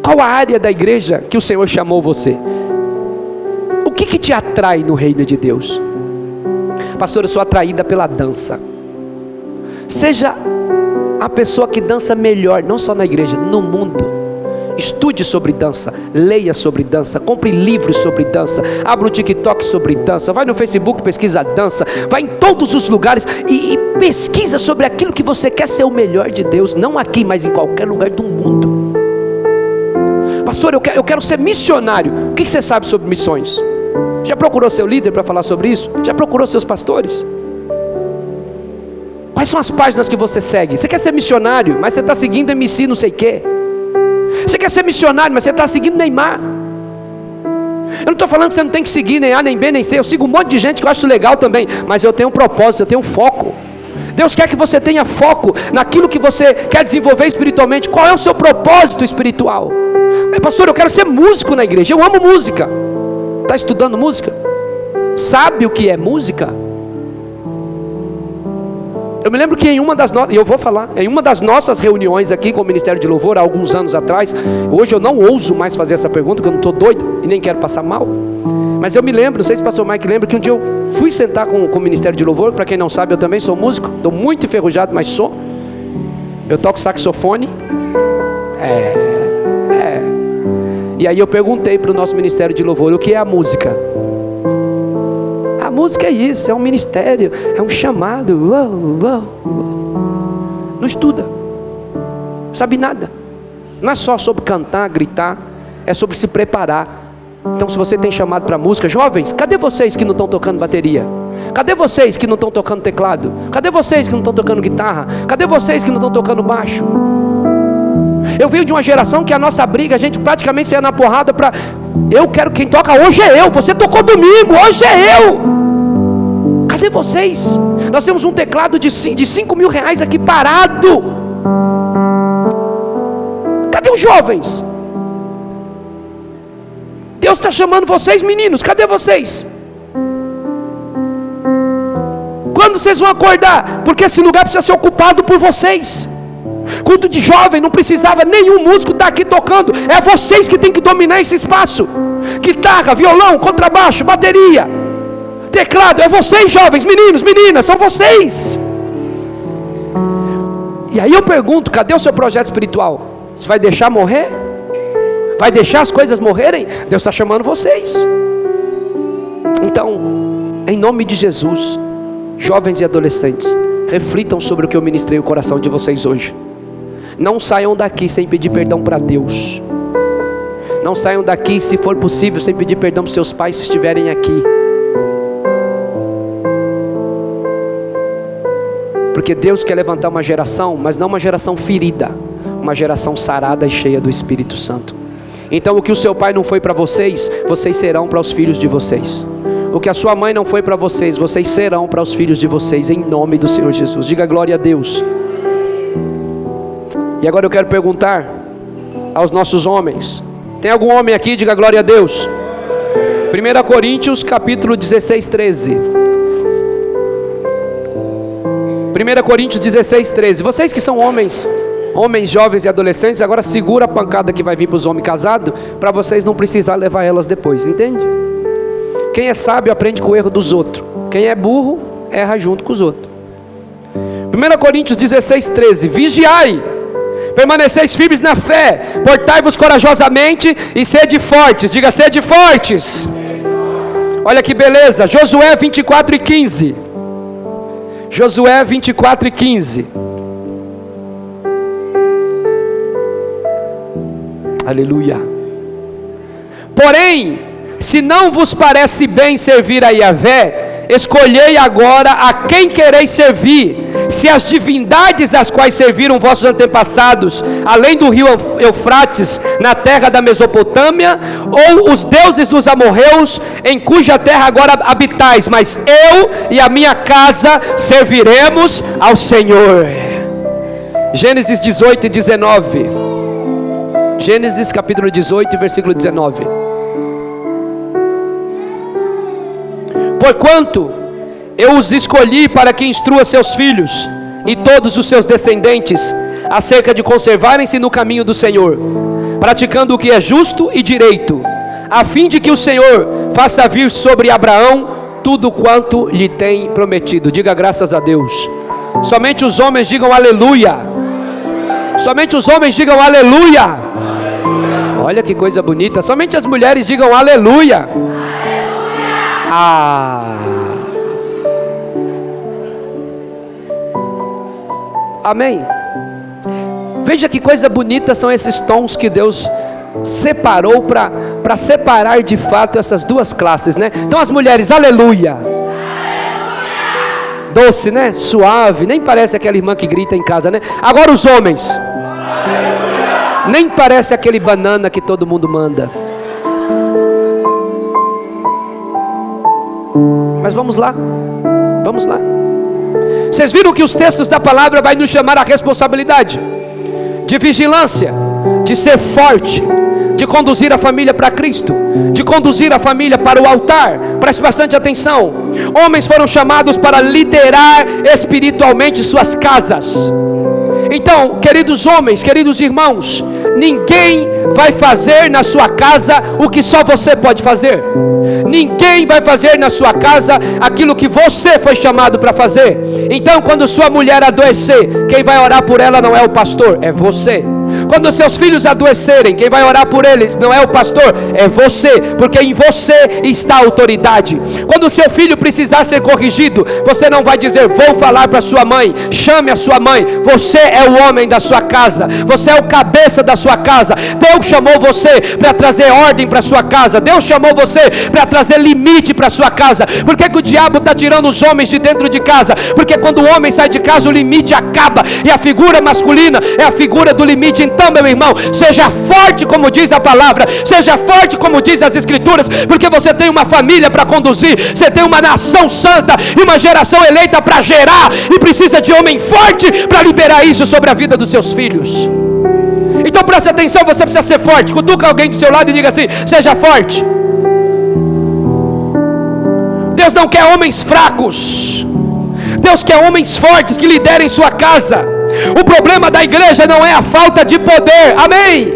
S1: Qual a área da igreja que o Senhor chamou você? O que te atrai no reino de Deus? Pastor, eu sou atraída pela dança. Seja a pessoa que dança melhor, não só na igreja, no mundo. Estude sobre dança, leia sobre dança, compre livros sobre dança, abra o TikTok sobre dança, vai no Facebook, pesquisa dança, vai em todos os lugares e pesquisa sobre aquilo que você quer ser o melhor de Deus, não aqui, mas em qualquer lugar do mundo. Pastor, eu quero ser missionário. O que você sabe sobre missões? Já procurou seu líder para falar sobre isso? Já procurou seus pastores? Quais são as páginas que você segue? Você quer ser missionário, mas você está seguindo MC não sei o quê. Você quer ser missionário, mas você está seguindo Neymar. Eu não estou falando que você não tem que seguir nem A, nem B, nem C. Eu sigo um monte de gente que eu acho legal também, mas eu tenho um propósito, eu tenho um foco. Deus quer que você tenha foco naquilo que você quer desenvolver espiritualmente. Qual é o seu propósito espiritual? Pastor, eu quero ser músico na igreja. Eu amo música. Está estudando música? Sabe o que é música? Eu me lembro que em uma das nossas reuniões aqui com o Ministério de Louvor, há alguns anos atrás, hoje eu não ouso mais fazer essa pergunta, porque eu não estou doido e nem quero passar mal, mas eu me lembro, não sei se o pastor Mike lembra, que um dia eu fui sentar com o Ministério de Louvor. Para quem não sabe, eu também sou músico, estou muito enferrujado, mas sou. Eu toco saxofone. E aí eu perguntei para o nosso Ministério de Louvor: o que é a música? A música é isso, é um ministério, é um chamado. Não estuda, não sabe nada. Não é só sobre cantar, gritar, é sobre se preparar. Então, se você tem chamado para música, jovens, cadê vocês que não estão tocando bateria? Cadê vocês que não estão tocando teclado? Cadê vocês que não estão tocando guitarra? Cadê vocês que não estão tocando baixo? Eu venho de uma geração que a nossa briga, a gente praticamente saia na porrada para... Eu quero, quem toca hoje é eu. Você tocou domingo, hoje é eu. Cadê vocês? Nós temos um teclado de 5 mil reais aqui parado. Cadê os jovens? Deus está chamando vocês, meninos. Cadê vocês? Quando vocês vão acordar? Porque esse lugar precisa ser ocupado por vocês. Culto de jovem não precisava nenhum músico estar aqui tocando. É vocês que tem que dominar esse espaço. Guitarra, violão, contrabaixo, bateria, teclado. É vocês, jovens, meninos, meninas, são vocês. E aí eu pergunto, cadê o seu projeto espiritual? Você vai deixar morrer? Vai deixar as coisas morrerem? Deus está chamando vocês. Então, em nome de Jesus, jovens e adolescentes, reflitam sobre o que eu ministrei no coração de vocês hoje. Não saiam daqui sem pedir perdão para Deus. Não saiam daqui, se for possível, sem pedir perdão para seus pais se estiverem aqui. Porque Deus quer levantar uma geração, mas não uma geração ferida, uma geração sarada e cheia do Espírito Santo. Então o que o seu pai não foi para vocês, vocês serão para os filhos de vocês. O que a sua mãe não foi para vocês, vocês serão para os filhos de vocês, em nome do Senhor Jesus. Diga glória a Deus. E agora eu quero perguntar aos nossos homens. Tem algum homem aqui? Diga glória a Deus. 1 Coríntios capítulo 16, 13. 1 Coríntios 16, 13. Vocês que são homens jovens e adolescentes, agora segura a pancada que vai vir para os homens casados, para vocês não precisar levar elas depois, entende? Quem é sábio aprende com o erro dos outros. Quem é burro, erra junto com os outros. 1 Coríntios 16, 13. Vigiai, permaneceis firmes na fé, portai-vos corajosamente e sede fortes. Diga, sede fortes. Olha que beleza. Josué 24 e 15. Josué 24 e 15. Aleluia. Porém, se não vos parece bem servir a Yahvé, escolhei agora a quem quereis servir. Se as divindades às quais serviram vossos antepassados, além do rio Eufrates, na terra da Mesopotâmia, ou os deuses dos amorreus, em cuja terra agora habitais, mas eu e a minha casa serviremos ao Senhor. Gênesis 18 e 19. Gênesis capítulo 18, versículo 19. Porquanto eu os escolhi para que instrua seus filhos e todos os seus descendentes acerca de conservarem-se no caminho do Senhor, praticando o que é justo e direito, a fim de que o Senhor faça vir sobre Abraão tudo quanto lhe tem prometido. Diga graças a Deus. Somente os homens digam aleluia. Somente os homens digam aleluia. Olha que coisa bonita. Somente as mulheres digam aleluia. Amém. Veja que coisa bonita são esses tons que Deus separou para separar de fato essas duas classes, né? Então as mulheres, aleluia. Doce, né? Suave, nem parece aquela irmã que grita em casa, né? Agora os homens, aleluia. Nem parece aquele banana que todo mundo manda. Mas vamos lá, vamos lá. Vocês viram que os textos da palavra vai nos chamar a responsabilidade de vigilância, de ser forte, de conduzir a família para Cristo, de conduzir a família para o altar. Preste bastante atenção. Homens foram chamados para liderar espiritualmente suas casas. Então, queridos homens, queridos irmãos, ninguém vai fazer na sua casa o que só você pode fazer. Ninguém vai fazer na sua casa aquilo que você foi chamado para fazer. Então, quando sua mulher adoecer, quem vai orar por ela não é o pastor, é você. Quando seus filhos adoecerem, quem vai orar por eles não é o pastor, é você, porque em você está a autoridade. Quando o seu filho precisar ser corrigido, você não vai dizer, vou falar para sua mãe, chame a sua mãe. Você é o homem da sua casa, você é o cabeça da sua casa. Deus chamou você para trazer ordem para sua casa, Deus chamou você para trazer limite para sua casa. Por que o diabo está tirando os homens de dentro de casa? Porque quando o homem sai de casa, o limite acaba, e a figura masculina é a figura do limite. Então, meu irmão, seja forte como diz a palavra, seja forte como diz as escrituras, porque você tem uma família para conduzir, você tem uma nação santa e uma geração eleita para gerar, e precisa de homem forte para liberar isso sobre a vida dos seus filhos. Então preste atenção, você precisa ser forte. Cutuca alguém do seu lado e diga assim, seja forte. Deus não quer homens fracos, Deus quer homens fortes que liderem sua casa. O problema da igreja não é a falta de poder. Amém?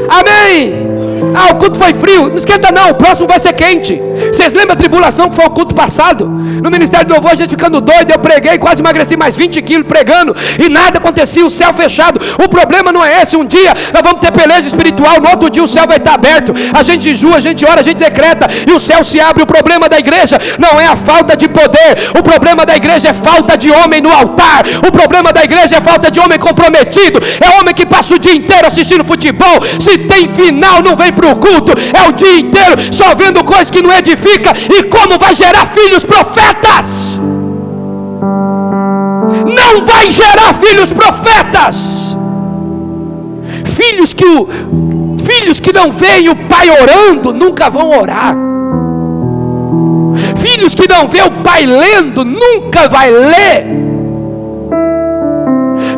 S1: Amém? Ah, o culto foi frio. Não esquenta não, o próximo vai ser quente. Vocês lembram a tribulação que foi o culto passado? No Ministério do Louvor, a gente ficando doido, eu preguei, quase emagreci mais 20 quilos pregando, e nada acontecia, o céu fechado. O problema não é esse, um dia nós vamos ter beleza espiritual, no outro dia o céu vai estar aberto, a gente jejua, a gente ora, a gente decreta, e o céu se abre. O problema da igreja não é a falta de poder, o problema da igreja é falta de homem no altar, o problema da igreja é falta de homem comprometido, é homem que passa o dia inteiro assistindo futebol, se tem final não vem para o culto, é o dia inteiro só vendo coisas que não edifica. E como vai gerar filhos profetas? Não vai gerar filhos profetas. Filhos que não veem o pai orando nunca vão orar. Filhos que não veem o pai lendo nunca vai ler.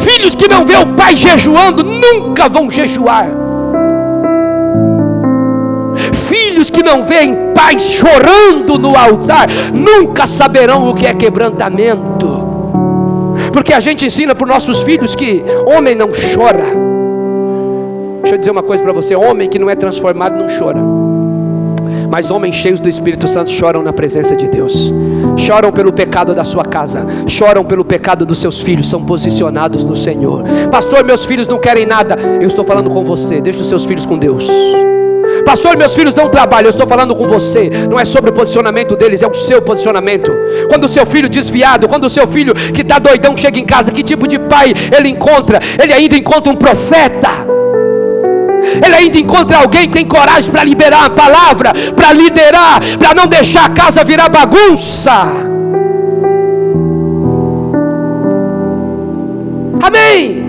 S1: Filhos que não veem o pai jejuando nunca vão jejuar. Filhos que não veem pais chorando no altar nunca saberão o que é quebrantamento. Porque a gente ensina para os nossos filhos que homem não chora. Deixa eu dizer uma coisa para você: homem que não é transformado não chora, mas homens cheios do Espírito Santo choram na presença de Deus. Choram pelo pecado da sua casa, choram pelo pecado dos seus filhos, são posicionados no Senhor. Pastor, meus filhos não querem nada. Eu estou falando com você, deixa os seus filhos com Deus. Pastor, meus filhos não trabalham. Eu estou falando com você. Não é sobre o posicionamento deles, é o seu posicionamento. Quando o seu filho desviado, quando o seu filho que está doidão chega em casa, que tipo de pai ele encontra? Ele ainda encontra um profeta. Ele ainda encontra alguém que tem coragem para liberar a palavra, para liderar, para não deixar a casa virar bagunça. Amém?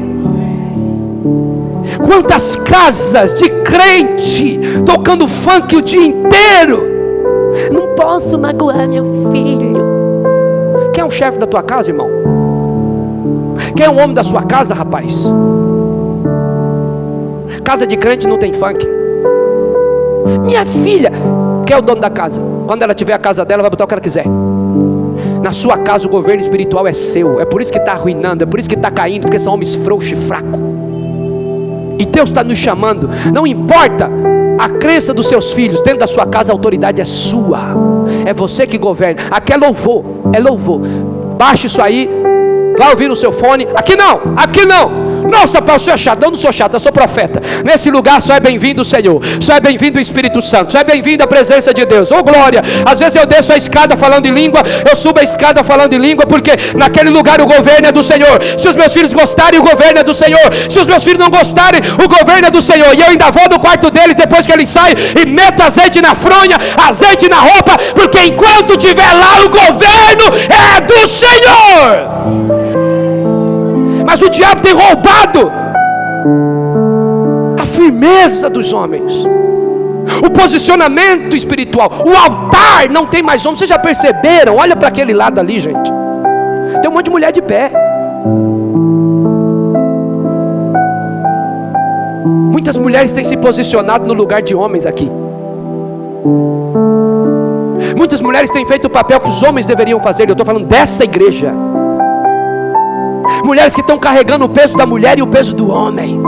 S1: Quantas casas de crente tocando funk o dia inteiro. Não posso magoar meu filho. Quem é o chefe da tua casa, irmão? Quem é o homem da sua casa, rapaz? Casa de crente não tem funk. Minha filha, quem é o dono da casa? Quando ela tiver a casa dela, vai botar o que ela quiser. Na sua casa o governo espiritual é seu. É por isso que está arruinando, é por isso que está caindo, porque são homens frouxos e fracos. E Deus está nos chamando. Não importa a crença dos seus filhos, dentro da sua casa a autoridade é sua. É você que governa. Aqui é louvor, é louvor. Baixe isso aí, vai ouvir no seu fone. Aqui não, aqui não. Nossa, pai, eu sou chato. Eu não sou chato, eu sou profeta. Nesse lugar só é bem-vindo o Senhor, só é bem-vindo o Espírito Santo, só é bem-vindo a presença de Deus. Oh glória, às vezes eu desço a escada falando em língua, eu subo a escada falando em língua, porque naquele lugar o governo é do Senhor. Se os meus filhos gostarem, o governo é do Senhor. Se os meus filhos não gostarem, o governo é do Senhor. E eu ainda vou no quarto dele depois que ele sai e meto azeite na fronha, azeite na roupa, porque enquanto estiver lá o governo é do Senhor. Mas o diabo tem roubado a firmeza dos homens, o posicionamento espiritual. O altar não tem mais homem. Vocês já perceberam? Olha para aquele lado ali, gente. Tem um monte de mulher de pé. Muitas mulheres têm se posicionado no lugar de homens aqui. Muitas mulheres têm feito o papel que os homens deveriam fazer. Eu estou falando dessa igreja. Mulheres que estão carregando o peso da mulher e o peso do homem.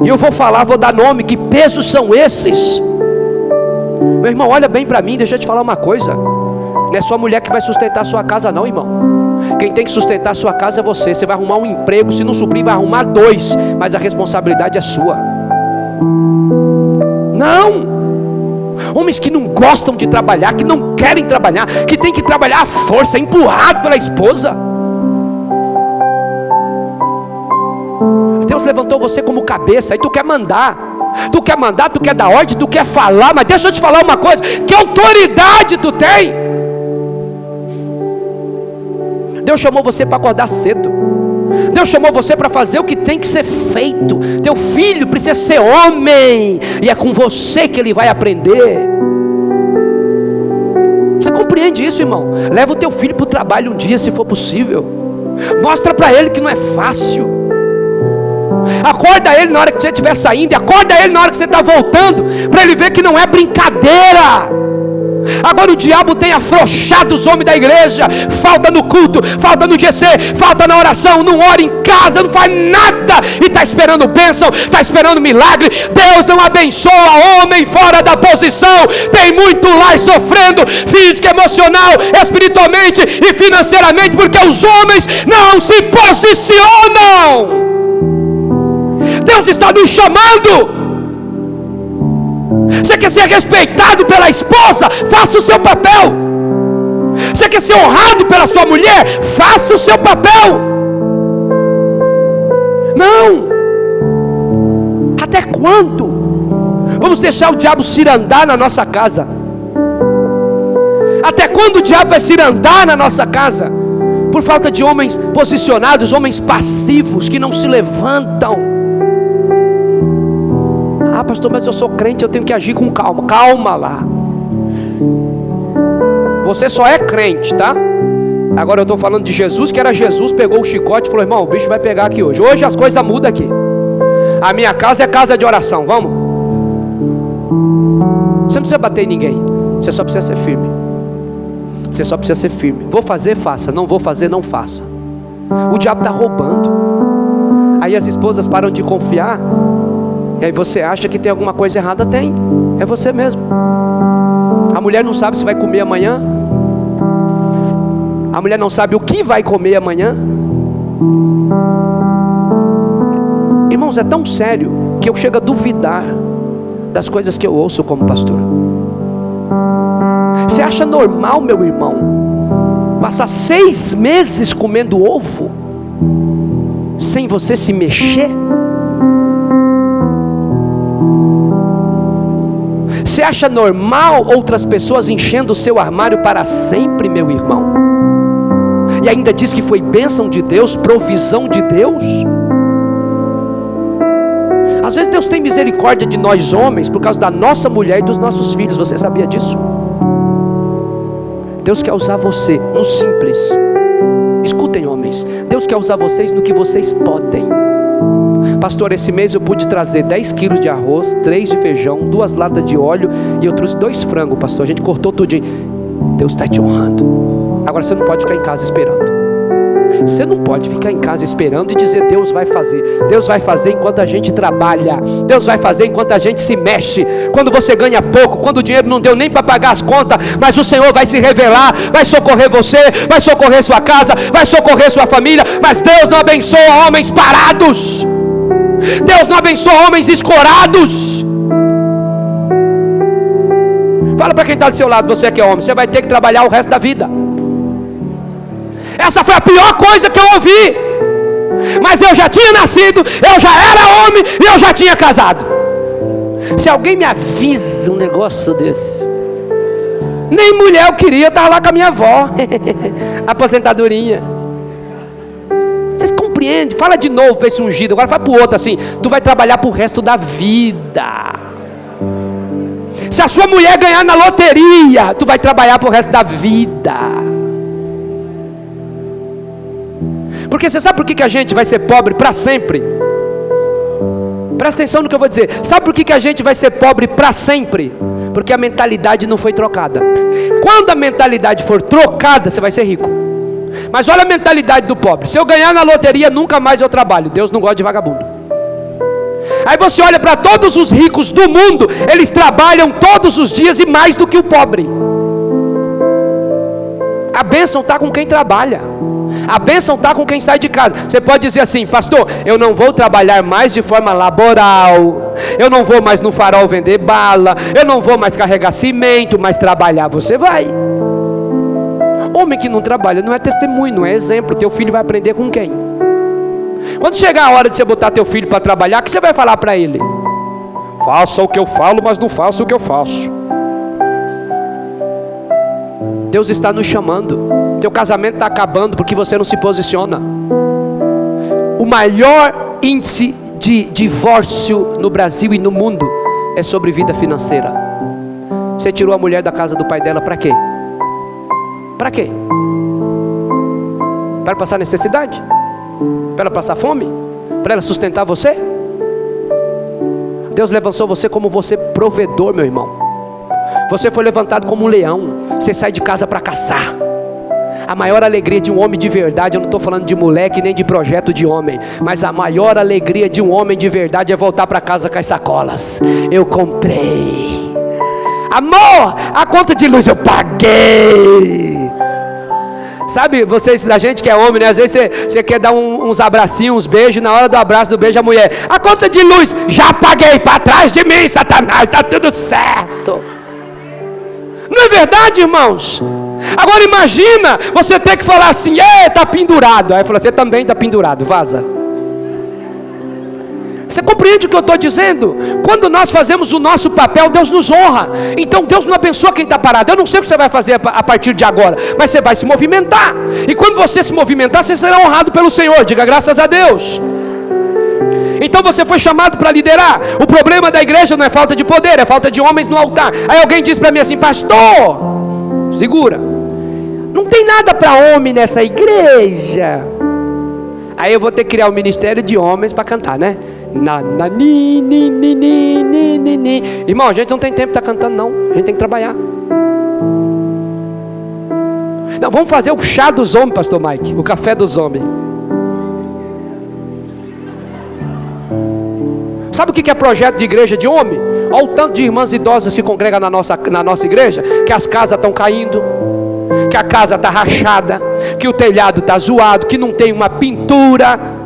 S1: E eu vou falar, vou dar nome. Que pesos são esses? Meu irmão, olha bem para mim, deixa eu te falar uma coisa. Não é só a mulher que vai sustentar a sua casa não, irmão. Quem tem que sustentar a sua casa é você. Você vai arrumar um emprego, se não suprir vai arrumar 2, mas a responsabilidade é sua. Não. Homens que não gostam de trabalhar, que não querem trabalhar, que tem que trabalhar à força, empurrado pela esposa. Deus levantou você como cabeça, aí tu quer mandar, tu quer dar ordem, tu quer falar, mas deixa eu te falar uma coisa: que autoridade tu tem? Deus chamou você para acordar cedo, Deus chamou você para fazer o que tem que ser feito. Teu filho precisa ser homem, e é com você que ele vai aprender. Você compreende isso, irmão? Leva o teu filho para o trabalho um dia, se for possível. Mostra para ele que não é fácil. Acorda ele na hora que você estiver saindo, e acorda ele na hora que você está voltando, para ele ver que não é brincadeira. Agora o diabo tem afrouxado os homens da igreja. Falta no culto, falta no GC, falta na oração, não ora em casa, não faz nada e está esperando bênção, está esperando milagre. Deus não abençoa homem fora da posição. Tem muito lá sofrendo física, emocional, espiritualmente e financeiramente, porque os homens não se posicionam. Deus está nos chamando. Você quer ser respeitado pela esposa? Faça o seu papel. Você quer ser honrado pela sua mulher? Faça o seu papel. Não. Até quando vamos deixar o diabo cirandar na nossa casa? Até quando o diabo vai cirandar na nossa casa? Por falta de homens posicionados, homens passivos que não se levantam. Ah, pastor, mas eu sou crente, eu tenho que agir com calma. Calma lá. Você só é crente, tá? Agora eu estou falando de Jesus, que era Jesus, pegou o chicote e falou: irmão, o bicho vai pegar aqui hoje. Hoje as coisas mudam aqui. A minha casa é casa de oração, vamos? Você não precisa bater em ninguém. Você só precisa ser firme. Você só precisa ser firme. Vou fazer, faça. Não vou fazer, não faça. O diabo está roubando. Aí as esposas param de confiar. E aí você acha que tem alguma coisa errada? Tem. É você mesmo. A mulher não sabe se vai comer amanhã. A mulher não sabe o que vai comer amanhã. Irmãos, é tão sério que eu chego a duvidar das coisas que eu ouço como pastor. Você acha normal, meu irmão, passar 6 meses comendo ovo sem você se mexer? Você acha normal outras pessoas enchendo o seu armário para sempre, meu irmão? E ainda diz que foi bênção de Deus, provisão de Deus? Às vezes Deus tem misericórdia de nós homens por causa da nossa mulher e dos nossos filhos. Você sabia disso? Deus quer usar você no simples. Escutem, homens, Deus quer usar vocês no que vocês podem. Pastor, esse mês eu pude trazer 10 quilos de arroz, 3 de feijão, 2 latas de óleo e eu trouxe 2 frangos, pastor. A gente cortou tudinho. Deus está te honrando. Agora você não pode ficar em casa esperando. Você não pode ficar em casa esperando e dizer: Deus vai fazer. Deus vai fazer enquanto a gente trabalha. Deus vai fazer enquanto a gente se mexe. Quando você ganha pouco, quando o dinheiro não deu nem para pagar as contas, mas o Senhor vai se revelar, vai socorrer você, vai socorrer sua casa, vai socorrer sua família. Mas Deus não abençoa homens parados. Deus não abençoa homens escorados. Fala para quem está do seu lado: você que é homem, você vai ter que trabalhar o resto da vida. Essa foi a pior coisa que eu ouvi. Mas eu já tinha nascido, eu já era homem e eu já tinha casado. Se alguém me avisa um negócio desse, nem mulher eu queria, estar lá com a minha avó. Aposentadorinha. Vocês compreendem? Fala de novo para esse ungido. Agora fala para o outro assim: tu vai trabalhar para o resto da vida. Se a sua mulher ganhar na loteria, tu vai trabalhar para o resto da vida. Porque você sabe por que a gente vai ser pobre para sempre? Presta atenção no que eu vou dizer. Sabe por que a gente vai ser pobre para sempre? Porque a mentalidade não foi trocada. Quando a mentalidade for trocada, você vai ser rico. Mas olha a mentalidade do pobre: se eu ganhar na loteria, nunca mais eu trabalho. Deus não gosta de vagabundo. Aí você olha para todos os ricos do mundo, eles trabalham todos os dias e mais do que o pobre. A bênção está com quem trabalha. A bênção está com quem sai de casa. Você pode dizer assim: pastor, eu não vou trabalhar mais de forma laboral, eu não vou mais no farol vender bala, eu não vou mais carregar cimento, mas trabalhar você vai. Homem que não trabalha não é testemunho, não é exemplo. Teu filho vai aprender com quem? Quando chegar a hora de você botar teu filho para trabalhar, o que você vai falar para ele? Faça o que eu falo, mas não faça o que eu faço. Deus está nos chamando. Teu casamento está acabando porque você não se posiciona. O maior índice de divórcio no Brasil e no mundo é sobre vida financeira. Você tirou a mulher da casa do pai dela para quê? Para quê? Para passar necessidade? Para ela passar fome? Para ela sustentar você? Deus levantou você como você provedor, meu irmão. Você foi levantado como um leão. Você sai de casa para caçar. A maior alegria de um homem de verdade, eu não estou falando de moleque nem de projeto de homem, mas a maior alegria de um homem de verdade é voltar para casa com as sacolas. Eu comprei. Amor, a conta de luz eu paguei. Sabe, vocês, da gente que é homem, né? Às vezes você quer dar uns abracinhos, uns beijos, na hora do abraço, do beijo, a mulher, a conta de luz, já paguei, para trás de mim, Satanás, está tudo certo. Não é verdade, irmãos? Agora imagina, você ter que falar assim, está pendurado. Aí fala, você também está pendurado, vaza. Você compreende o que eu estou dizendo? Quando nós fazemos o nosso papel, Deus nos honra. Então Deus não abençoa quem está parado. Eu não sei o que você vai fazer a partir de agora, mas você vai se movimentar. E quando você se movimentar, você será honrado pelo Senhor. Diga graças a Deus. Então você foi chamado para liderar. O problema da igreja não é falta de poder, é falta de homens no altar. Aí alguém diz para mim assim, pastor, segura, não tem nada para homem nessa igreja. Aí eu vou ter que criar um ministério de homens para cantar, né? Irmão, a gente não tem tempo para estar cantando, não. A gente tem que trabalhar. Não, vamos fazer o chá dos homens, pastor Mike, o café dos homens. Sabe o que é projeto de igreja de homem? Olha o tanto de irmãs idosas que congregam na nossa igreja, que as casas estão caindo, que a casa está rachada, que o telhado está zoado, que não tem uma pintura.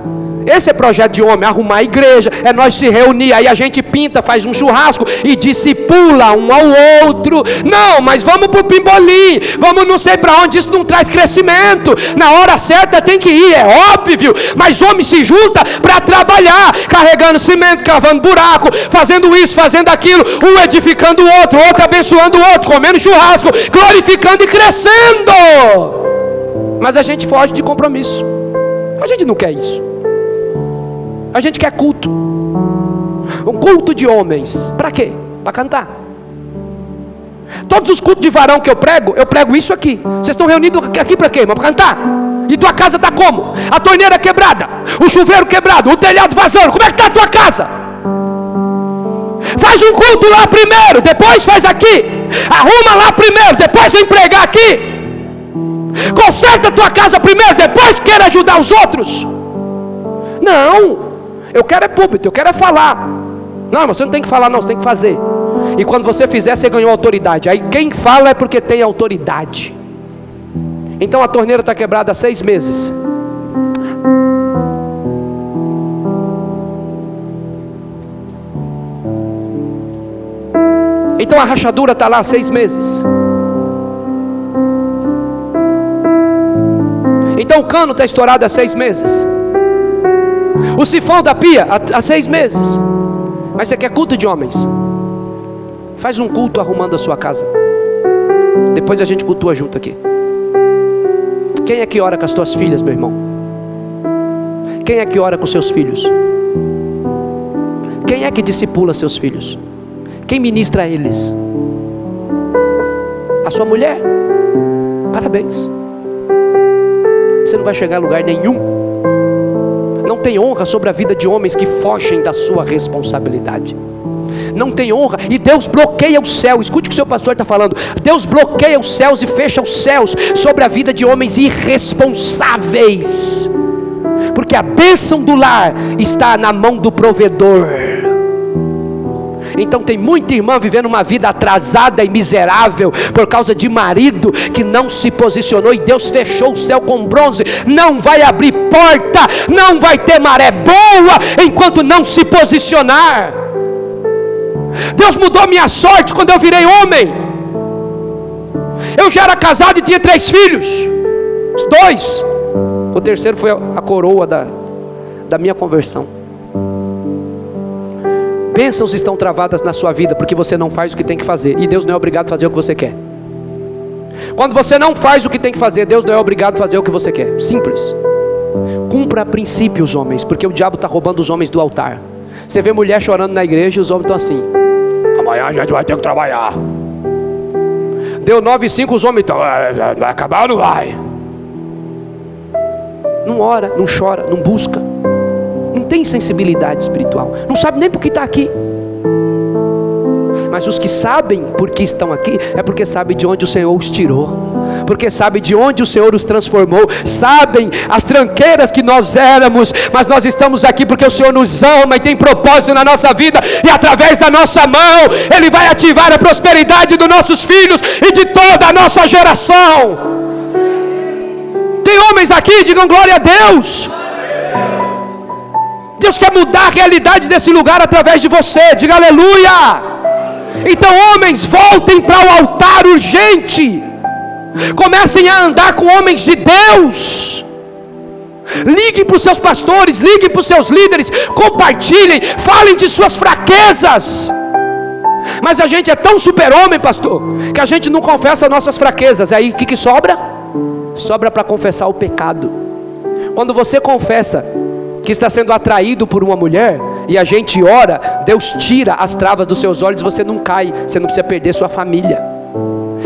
S1: Esse é projeto de homem, arrumar a igreja, é nós se reunir, aí a gente pinta, faz um churrasco e discipula um ao outro. Não, mas vamos pro pimbolim, vamos não sei para onde, isso não traz crescimento. Na hora certa tem que ir, é óbvio, mas homem se junta para trabalhar, carregando cimento, cavando buraco, fazendo isso, fazendo aquilo, um edificando o outro abençoando o outro, comendo churrasco, glorificando e crescendo. Mas a gente foge de compromisso. A gente não quer isso. A gente quer culto. Um culto de homens. Para quê? Para cantar. Todos os cultos de varão que eu prego isso aqui. Vocês estão reunidos aqui para quê? Para cantar. E tua casa está como? A torneira quebrada, o chuveiro quebrado, o telhado vazando. Como é que está a tua casa? Faz um culto lá primeiro, depois faz aqui. Arruma lá primeiro, depois vem pregar aqui. Conserta a tua casa primeiro, depois quer ajudar os outros. Não. Eu quero é púlpito, eu quero é falar. Não, mas você não tem que falar não, você tem que fazer. E quando você fizer, você ganhou autoridade. Aí quem fala é porque tem autoridade. Então a torneira está quebrada há 6 meses. Então a rachadura está lá há 6 meses. Então o cano está estourado há 6 meses. O sifão da pia há 6 meses. Mas você quer culto de homens? Faz um culto arrumando a sua casa. Depois a gente cultua junto aqui. Quem é que ora com as tuas filhas, meu irmão? Quem é que ora com seus filhos? Quem é que discipula seus filhos? Quem ministra a eles? A sua mulher? Parabéns. Você não vai chegar a lugar nenhum. Não tem honra sobre a vida de homens que fogem da sua responsabilidade. Não tem honra, e Deus bloqueia o céu. Escute o que o seu pastor está falando. Deus bloqueia os céus e fecha os céus sobre a vida de homens irresponsáveis, porque a bênção do lar está na mão do provedor. Então tem muita irmã vivendo uma vida atrasada e miserável por causa de marido que não se posicionou, e Deus fechou o céu com bronze. Não vai abrir porta, não vai ter maré boa enquanto não se posicionar. Deus mudou minha sorte quando eu virei homem. Eu já era casado e tinha 3 filhos, 2. O terceiro foi a coroa da minha conversão. Bênçãos estão travadas na sua vida porque você não faz o que tem que fazer, e Deus não é obrigado a fazer o que você quer. Quando você não faz o que tem que fazer, Deus não é obrigado a fazer o que você quer. Simples. Cumpra princípios, homens, porque o diabo está roubando os homens do altar. Você vê mulher chorando na igreja e os homens estão assim: amanhã a gente vai ter que trabalhar. Deu 9h05, os homens estão: vai acabar ou não vai? Não ora, não chora, não busca, não tem sensibilidade espiritual, não sabe nem por que está aqui. Mas os que sabem por que estão aqui, é porque sabem de onde o Senhor os tirou, porque sabem de onde o Senhor os transformou, sabem as tranqueiras que nós éramos, mas nós estamos aqui porque o Senhor nos ama e tem propósito na nossa vida, e através da nossa mão, Ele vai ativar a prosperidade dos nossos filhos e de toda a nossa geração. Tem homens aqui, digam glória a Deus. Deus quer mudar a realidade desse lugar através de você, diga aleluia. Então homens, voltem para o altar urgente, comecem a andar com homens de Deus, liguem para os seus pastores, liguem para os seus líderes, compartilhem, falem de suas fraquezas. Mas a gente é tão super-homem, pastor, que a gente não confessa nossas fraquezas. Aí o que sobra? Sobra para confessar o pecado. Quando você confessa que está sendo atraído por uma mulher, e a gente ora, Deus tira as travas dos seus olhos, você não cai, você não precisa perder sua família.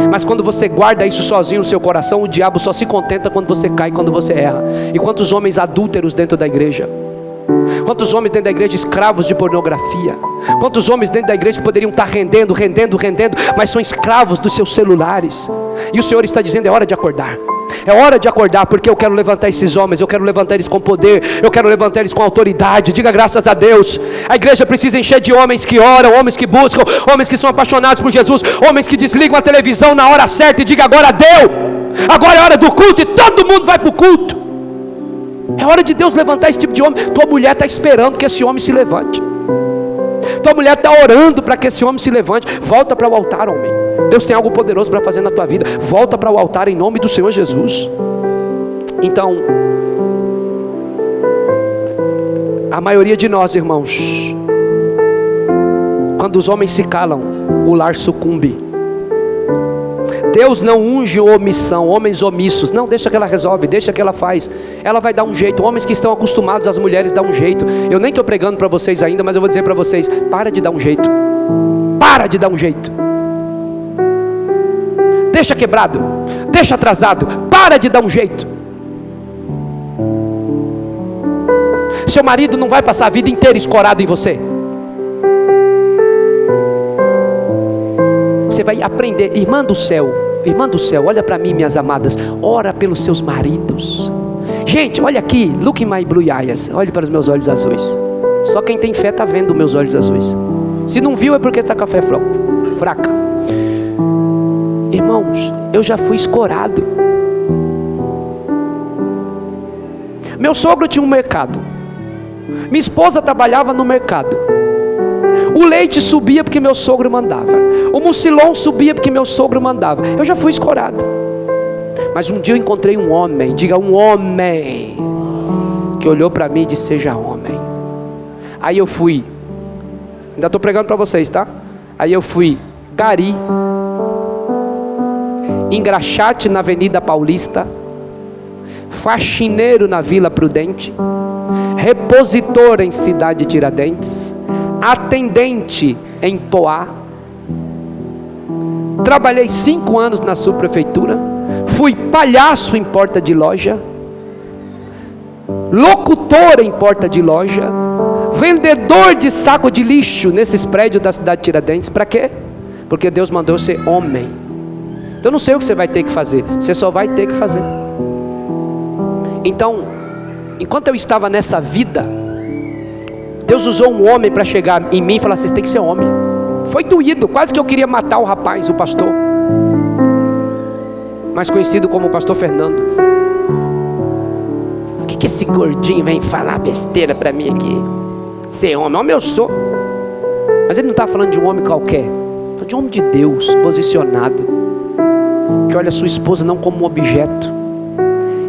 S1: Mas quando você guarda isso sozinho no seu coração, o diabo só se contenta quando você cai, quando você erra. E quantos homens adúlteros dentro da igreja? Quantos homens dentro da igreja escravos de pornografia? Quantos homens dentro da igreja que poderiam estar rendendo, mas são escravos dos seus celulares? E o Senhor está dizendo, é hora de acordar. É hora de acordar, porque eu quero levantar esses homens, eu quero levantar eles com poder, eu quero levantar eles com autoridade. Diga graças a Deus. A igreja precisa encher de homens que oram, homens que buscam, homens que são apaixonados por Jesus, homens que desligam a televisão na hora certa e digam agora deu, agora é hora do culto, e todo mundo vai para o culto. É hora de Deus levantar esse tipo de homem. Tua mulher está esperando que esse homem se levante, tua mulher está orando para que esse homem se levante. Volta para o altar, homem. Deus tem algo poderoso para fazer na tua vida. Volta para o altar em nome do Senhor Jesus. Então, a maioria de nós, irmãos, quando os homens se calam, o lar sucumbe. Deus não unge omissão, homens omissos. Não, deixa que ela resolve, deixa que ela faz. Ela vai dar um jeito. Homens que estão acostumados, as mulheres dão um jeito. Eu nem estou pregando para vocês ainda, mas eu vou dizer para vocês, para de dar um jeito. Para de dar um jeito. Deixa quebrado, deixa atrasado, para de dar um jeito. Seu marido não vai passar a vida inteira escorado em você. Você vai aprender. Irmã do céu, olha para mim, minhas amadas, ora pelos seus maridos. Gente, olha aqui, look in my blue eyes, olhe para os meus olhos azuis. Só quem tem fé está vendo meus olhos azuis. Se não viu é porque está com a fé fraca. Irmãos, eu já fui escorado. Meu sogro tinha um mercado, minha esposa trabalhava no mercado. O leite subia porque meu sogro mandava, o mucilon subia porque meu sogro mandava. Eu já fui escorado. Mas um dia eu encontrei um homem, diga um homem, que olhou para mim e disse, seja homem. Aí eu fui, ainda estou pregando para vocês, tá? Aí eu fui gari, engraxate na Avenida Paulista, faxineiro na Vila Prudente, repositor em Cidade Tiradentes, atendente em Poá. Trabalhei 5 anos na subprefeitura, fui palhaço em porta de loja, locutor em porta de loja, vendedor de saco de lixo nesses prédios da Cidade Tiradentes. Para quê? Porque Deus mandou eu ser homem. Então eu não sei o que você vai ter que fazer, você só vai ter que fazer. Então, enquanto eu estava nessa vida, Deus usou um homem para chegar em mim e falar, vocês têm que ser homem. Foi doído, quase que eu queria matar o rapaz, o pastor, mais conhecido como o pastor Fernando. O que esse gordinho vem falar besteira para mim aqui? Ser homem, homem eu sou. Mas ele não está falando de um homem qualquer, está de um homem de Deus, posicionado, que olha a sua esposa não como um objeto.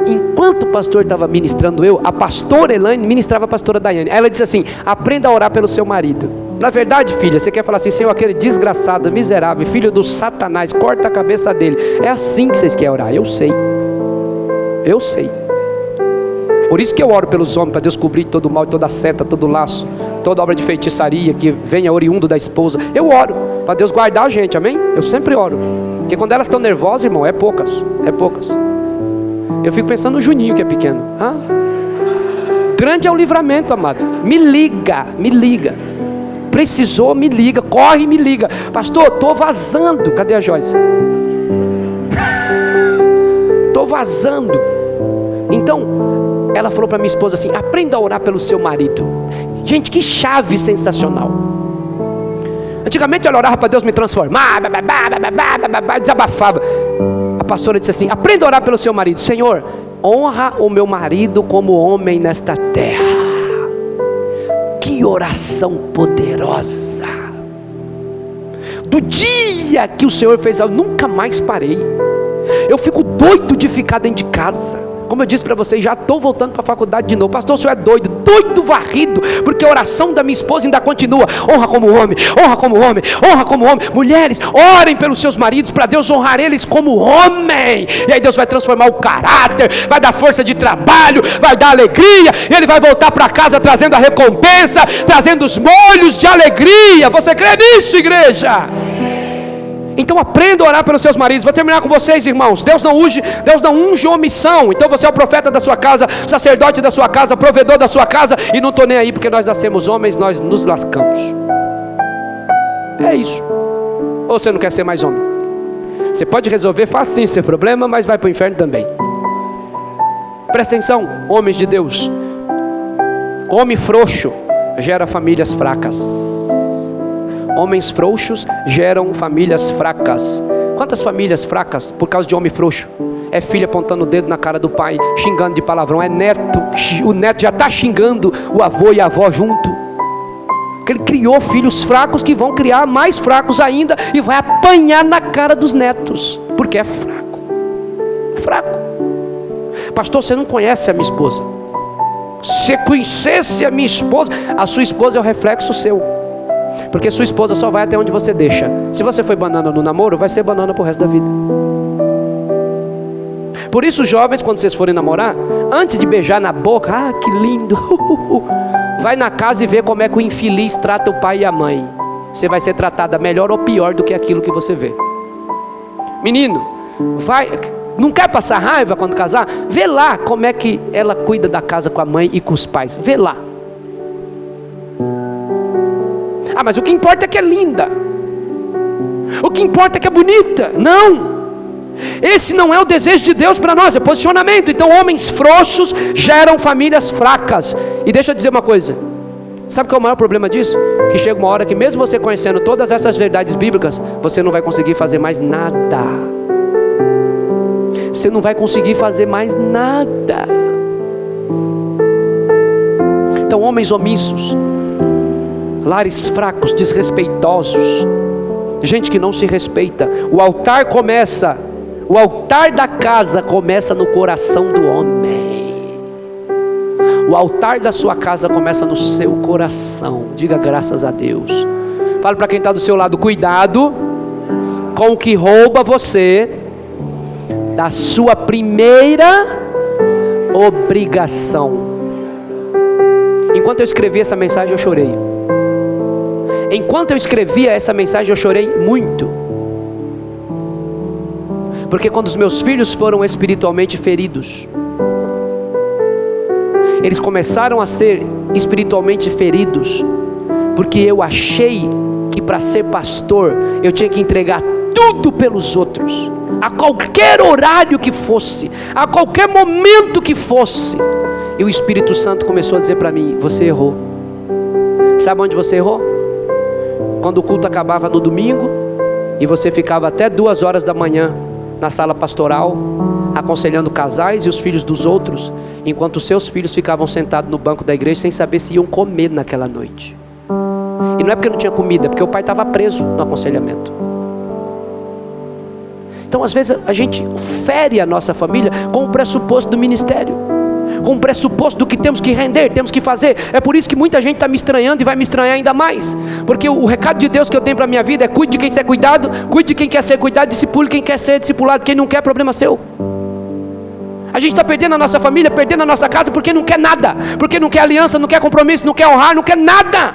S1: Enquanto o pastor estava ministrando a pastora Elaine ministrava a pastora Daiane. Aí ela disse assim, aprenda a orar pelo seu marido. Na verdade, filha, você quer falar assim, Senhor, aquele desgraçado, miserável, filho do Satanás, corta a cabeça dele. É assim que vocês querem orar, eu sei. Por isso que eu oro pelos homens, para Deus cobrir todo o mal, toda seta, todo laço, toda obra de feitiçaria que venha oriundo da esposa. Eu oro, para Deus guardar a gente, amém? Eu sempre oro, porque quando elas estão nervosas, irmão, é poucas. Eu fico pensando no Juninho que é pequeno. Grande é o livramento, amado. Me liga. precisou, me liga, corre e me liga. Pastor, estou vazando. Cadê a Joyce? Estou vazando. Então, ela falou para minha esposa assim: aprenda a orar pelo seu marido. Gente, que chave sensacional. Antigamente ela orava para Deus me transformar, desabafava. A pastora disse assim: aprenda a orar pelo seu marido. Senhor, honra o meu marido como homem nesta terra. Que oração poderosa. Do dia que o Senhor fez, eu nunca mais parei. Eu fico doido de ficar dentro de casa. Como eu disse para vocês, já estou voltando para a faculdade de novo. Pastor, o senhor é doido, doido varrido, porque a oração da minha esposa ainda continua. Honra como homem, honra como homem, honra como homem. Mulheres, orem pelos seus maridos, para Deus honrar eles como homem. E aí Deus vai transformar o caráter, vai dar força de trabalho, vai dar alegria. E ele vai voltar para casa trazendo a recompensa, trazendo os molhos de alegria. Você crê nisso, igreja? Então aprenda a orar pelos seus maridos. Vou terminar com vocês, irmãos. Deus não unge omissão. Então você é o profeta da sua casa, sacerdote da sua casa, provedor da sua casa, e não estou nem aí porque nós nascemos homens, nós nos lascamos. É isso. Ou você não quer ser mais homem? Você pode resolver facinho seu problema, mas vai para o inferno também. Presta atenção, homens de Deus. Homem frouxo gera famílias fracas. Homens frouxos geram famílias fracas. Quantas famílias fracas por causa de homem frouxo? É filho apontando o dedo na cara do pai, xingando de palavrão. É neto, o neto já está xingando o avô e a avó junto. Porque ele criou filhos fracos que vão criar mais fracos ainda e vai apanhar na cara dos netos, porque é fraco. É fraco. Pastor, você não conhece a minha esposa. Se conhecesse a minha esposa, a sua esposa é o reflexo seu. Porque sua esposa só vai até onde você deixa. Se você foi banana no namoro, vai ser banana pro resto da vida. Por isso, jovens, quando vocês forem namorar, antes de beijar na boca, ah, que lindo, vai na casa e vê como é que o infeliz trata o pai e a mãe. Você vai ser tratada melhor ou pior do que aquilo que você vê. Menino, vai, não quer passar raiva quando casar? Vê lá como é que ela cuida da casa com a mãe e com os pais. Vê lá. Ah, mas o que importa é que é linda. O que importa é que é bonita. Não. Esse não é o desejo de Deus para nós, é posicionamento. Então homens frouxos geram famílias fracas. E deixa eu dizer uma coisa. Sabe qual é o maior problema disso? Que chega uma hora que mesmo você conhecendo todas essas verdades bíblicas, você não vai conseguir fazer mais nada. Você não vai conseguir fazer mais nada. Então homens omissos, lares fracos, desrespeitosos, gente que não se respeita. O altar da casa começa no coração do homem. O altar da sua casa começa no seu coração. Diga graças a Deus. Fale para quem está do seu lado: cuidado com o que rouba você da sua primeira obrigação. Enquanto eu escrevi essa mensagem, eu chorei. Enquanto eu escrevia essa mensagem, eu chorei muito. Porque quando os meus filhos foram espiritualmente feridos, eles começaram a ser espiritualmente feridos, porque eu achei que para ser pastor, eu tinha que entregar tudo pelos outros, a qualquer horário que fosse, a qualquer momento que fosse. E o Espírito Santo começou a dizer para mim: você errou. Sabe onde você errou? Quando o culto acabava no domingo e você ficava até 2 horas da manhã na sala pastoral, aconselhando casais e os filhos dos outros, enquanto os seus filhos ficavam sentados no banco da igreja sem saber se iam comer naquela noite. E não é porque não tinha comida, é porque o pai estava preso no aconselhamento. Então às vezes a gente fere a nossa família com o pressuposto do ministério, com o pressuposto do que temos que render, temos que fazer. É por isso que muita gente está me estranhando e vai me estranhar ainda mais, porque o recado de Deus que eu tenho para a minha vida é: cuide de quem quer cuidado, cuide de quem quer ser cuidado, discipule quem quer ser discipulado, quem não quer, problema seu. A gente está perdendo a nossa família, perdendo a nossa casa, porque não quer nada, porque não quer aliança, não quer compromisso, não quer honrar, não quer nada.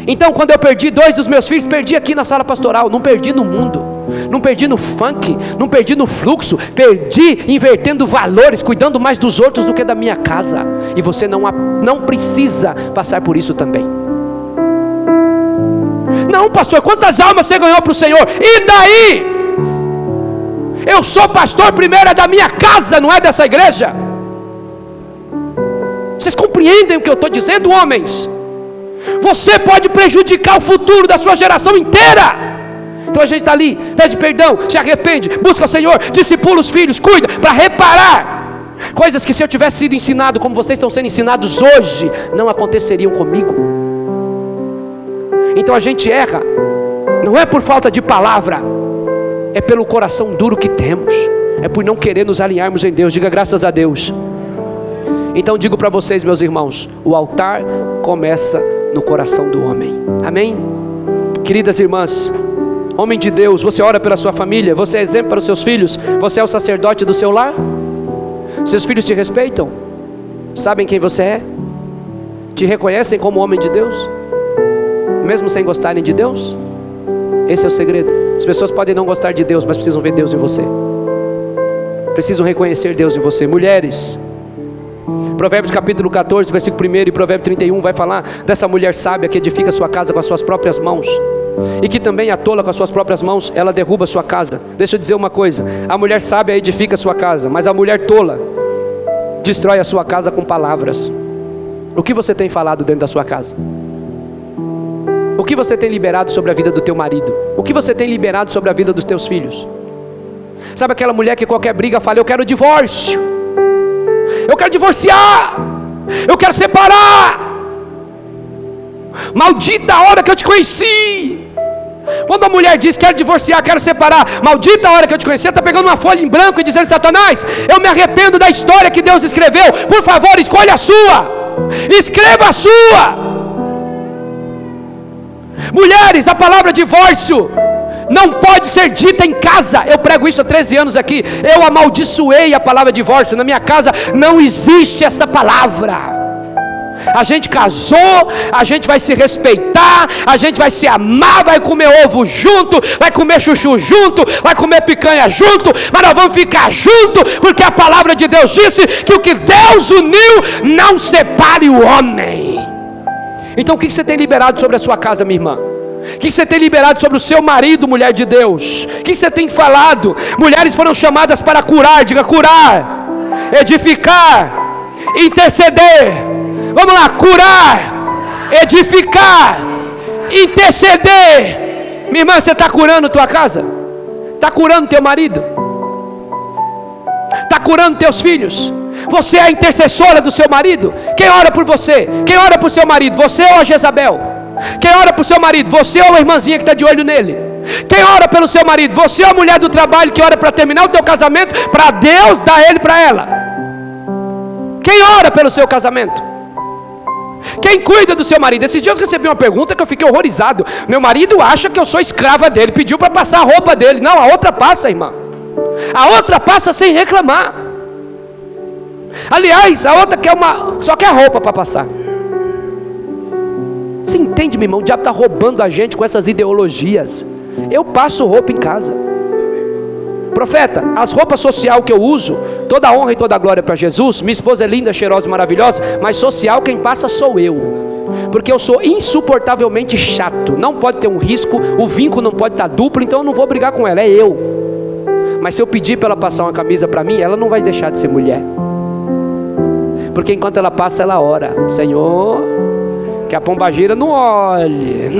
S1: Então quando eu perdi 2 dos meus filhos, perdi aqui na sala pastoral, não perdi no mundo, não perdi no funk, não perdi no fluxo, perdi invertendo valores, cuidando mais dos outros do que da minha casa. E você não precisa passar por isso também. Não, pastor, quantas almas você ganhou para o Senhor? E daí? Eu sou pastor primeiro, é da minha casa, não é dessa igreja. Vocês compreendem o que eu estou dizendo, homens? Você pode prejudicar o futuro da sua geração inteira. Então a gente está ali, pede perdão, se arrepende, busca o Senhor, discipula os filhos, cuida, para reparar coisas que, se eu tivesse sido ensinado como vocês estão sendo ensinados hoje, não aconteceriam comigo. Então a gente erra, não é por falta de palavra, é pelo coração duro que temos, é por não querer nos alinharmos em Deus. Diga graças a Deus. Então digo para vocês, meus irmãos, o altar começa no coração do homem. Amém? Queridas irmãs, homem de Deus, você ora pela sua família, você é exemplo para os seus filhos, você é o sacerdote do seu lar? Seus filhos te respeitam? Sabem quem você é? Te reconhecem como homem de Deus? Mesmo sem gostarem de Deus? Esse é o segredo. As pessoas podem não gostar de Deus, mas precisam ver Deus em você. Precisam reconhecer Deus em você. Mulheres, Provérbios capítulo 14, versículo 1 e Provérbio 31 vai falar dessa mulher sábia que edifica sua casa com as suas próprias mãos, e que também a tola com as suas próprias mãos, ela derruba sua casa. Deixa eu dizer uma coisa, a mulher sábia edifica sua casa, mas a mulher tola destrói a sua casa com palavras. O que você tem falado dentro da sua casa? O que você tem liberado sobre a vida do teu marido? O que você tem liberado sobre a vida dos teus filhos? Sabe aquela mulher que qualquer briga fala, eu quero divórcio, eu quero divorciar, eu quero separar. Maldita a hora que eu te conheci. Quando a mulher diz, quero divorciar, quero separar, maldita a hora que eu te conheci, está pegando uma folha em branco e dizendo, Satanás, eu me arrependo da história que Deus escreveu, por favor, escolha a sua, escreva a sua. Mulheres, a palavra divórcio não pode ser dita em casa. Eu prego isso há 13 anos aqui. Eu amaldiçoei a palavra divórcio. Na minha casa não existe essa palavra. A gente casou, a gente vai se respeitar, a gente vai se amar, vai comer ovo junto, vai comer chuchu junto, vai comer picanha junto, mas nós vamos ficar junto, porque a palavra de Deus disse que o que Deus uniu, não separe o homem. Então o que você tem liberado sobre a sua casa, minha irmã? O que você tem liberado sobre o seu marido, mulher de Deus? O que você tem falado? Mulheres foram chamadas para curar, diga curar, edificar, interceder. Vamos lá, curar, edificar, interceder. Minha irmã, você está curando tua casa? Está curando teu marido? Está curando teus filhos? Você é a intercessora do seu marido? Quem ora por você? Quem ora por seu marido? Você ou a Jezabel? Quem ora por seu marido? Você ou a irmãzinha que está de olho nele? Quem ora pelo seu marido? Você ou a mulher do trabalho que ora para terminar o teu casamento, para Deus dar ele para ela? Quem ora pelo seu casamento? Quem cuida do seu marido? Esses dias eu recebi uma pergunta que eu fiquei horrorizado. Meu marido acha que eu sou escrava dele, pediu para passar a roupa dele. Não, a outra passa, irmã. A outra passa sem reclamar. Aliás, a outra quer só quer roupa para passar. Você entende, meu irmão? O diabo está roubando a gente com essas ideologias. Eu passo roupa em casa. Profeta, as roupas social que eu uso, toda a honra e toda a glória para Jesus. Minha esposa é linda, cheirosa e maravilhosa, mas social quem passa sou eu, porque eu sou insuportavelmente chato. Não pode ter um risco, o vinco não pode estar duplo, então eu não vou brigar com ela, é eu. Mas se eu pedir para ela passar uma camisa para mim, ela não vai deixar de ser mulher, porque enquanto ela passa, ela ora, Senhor, que a pombagira não olhe,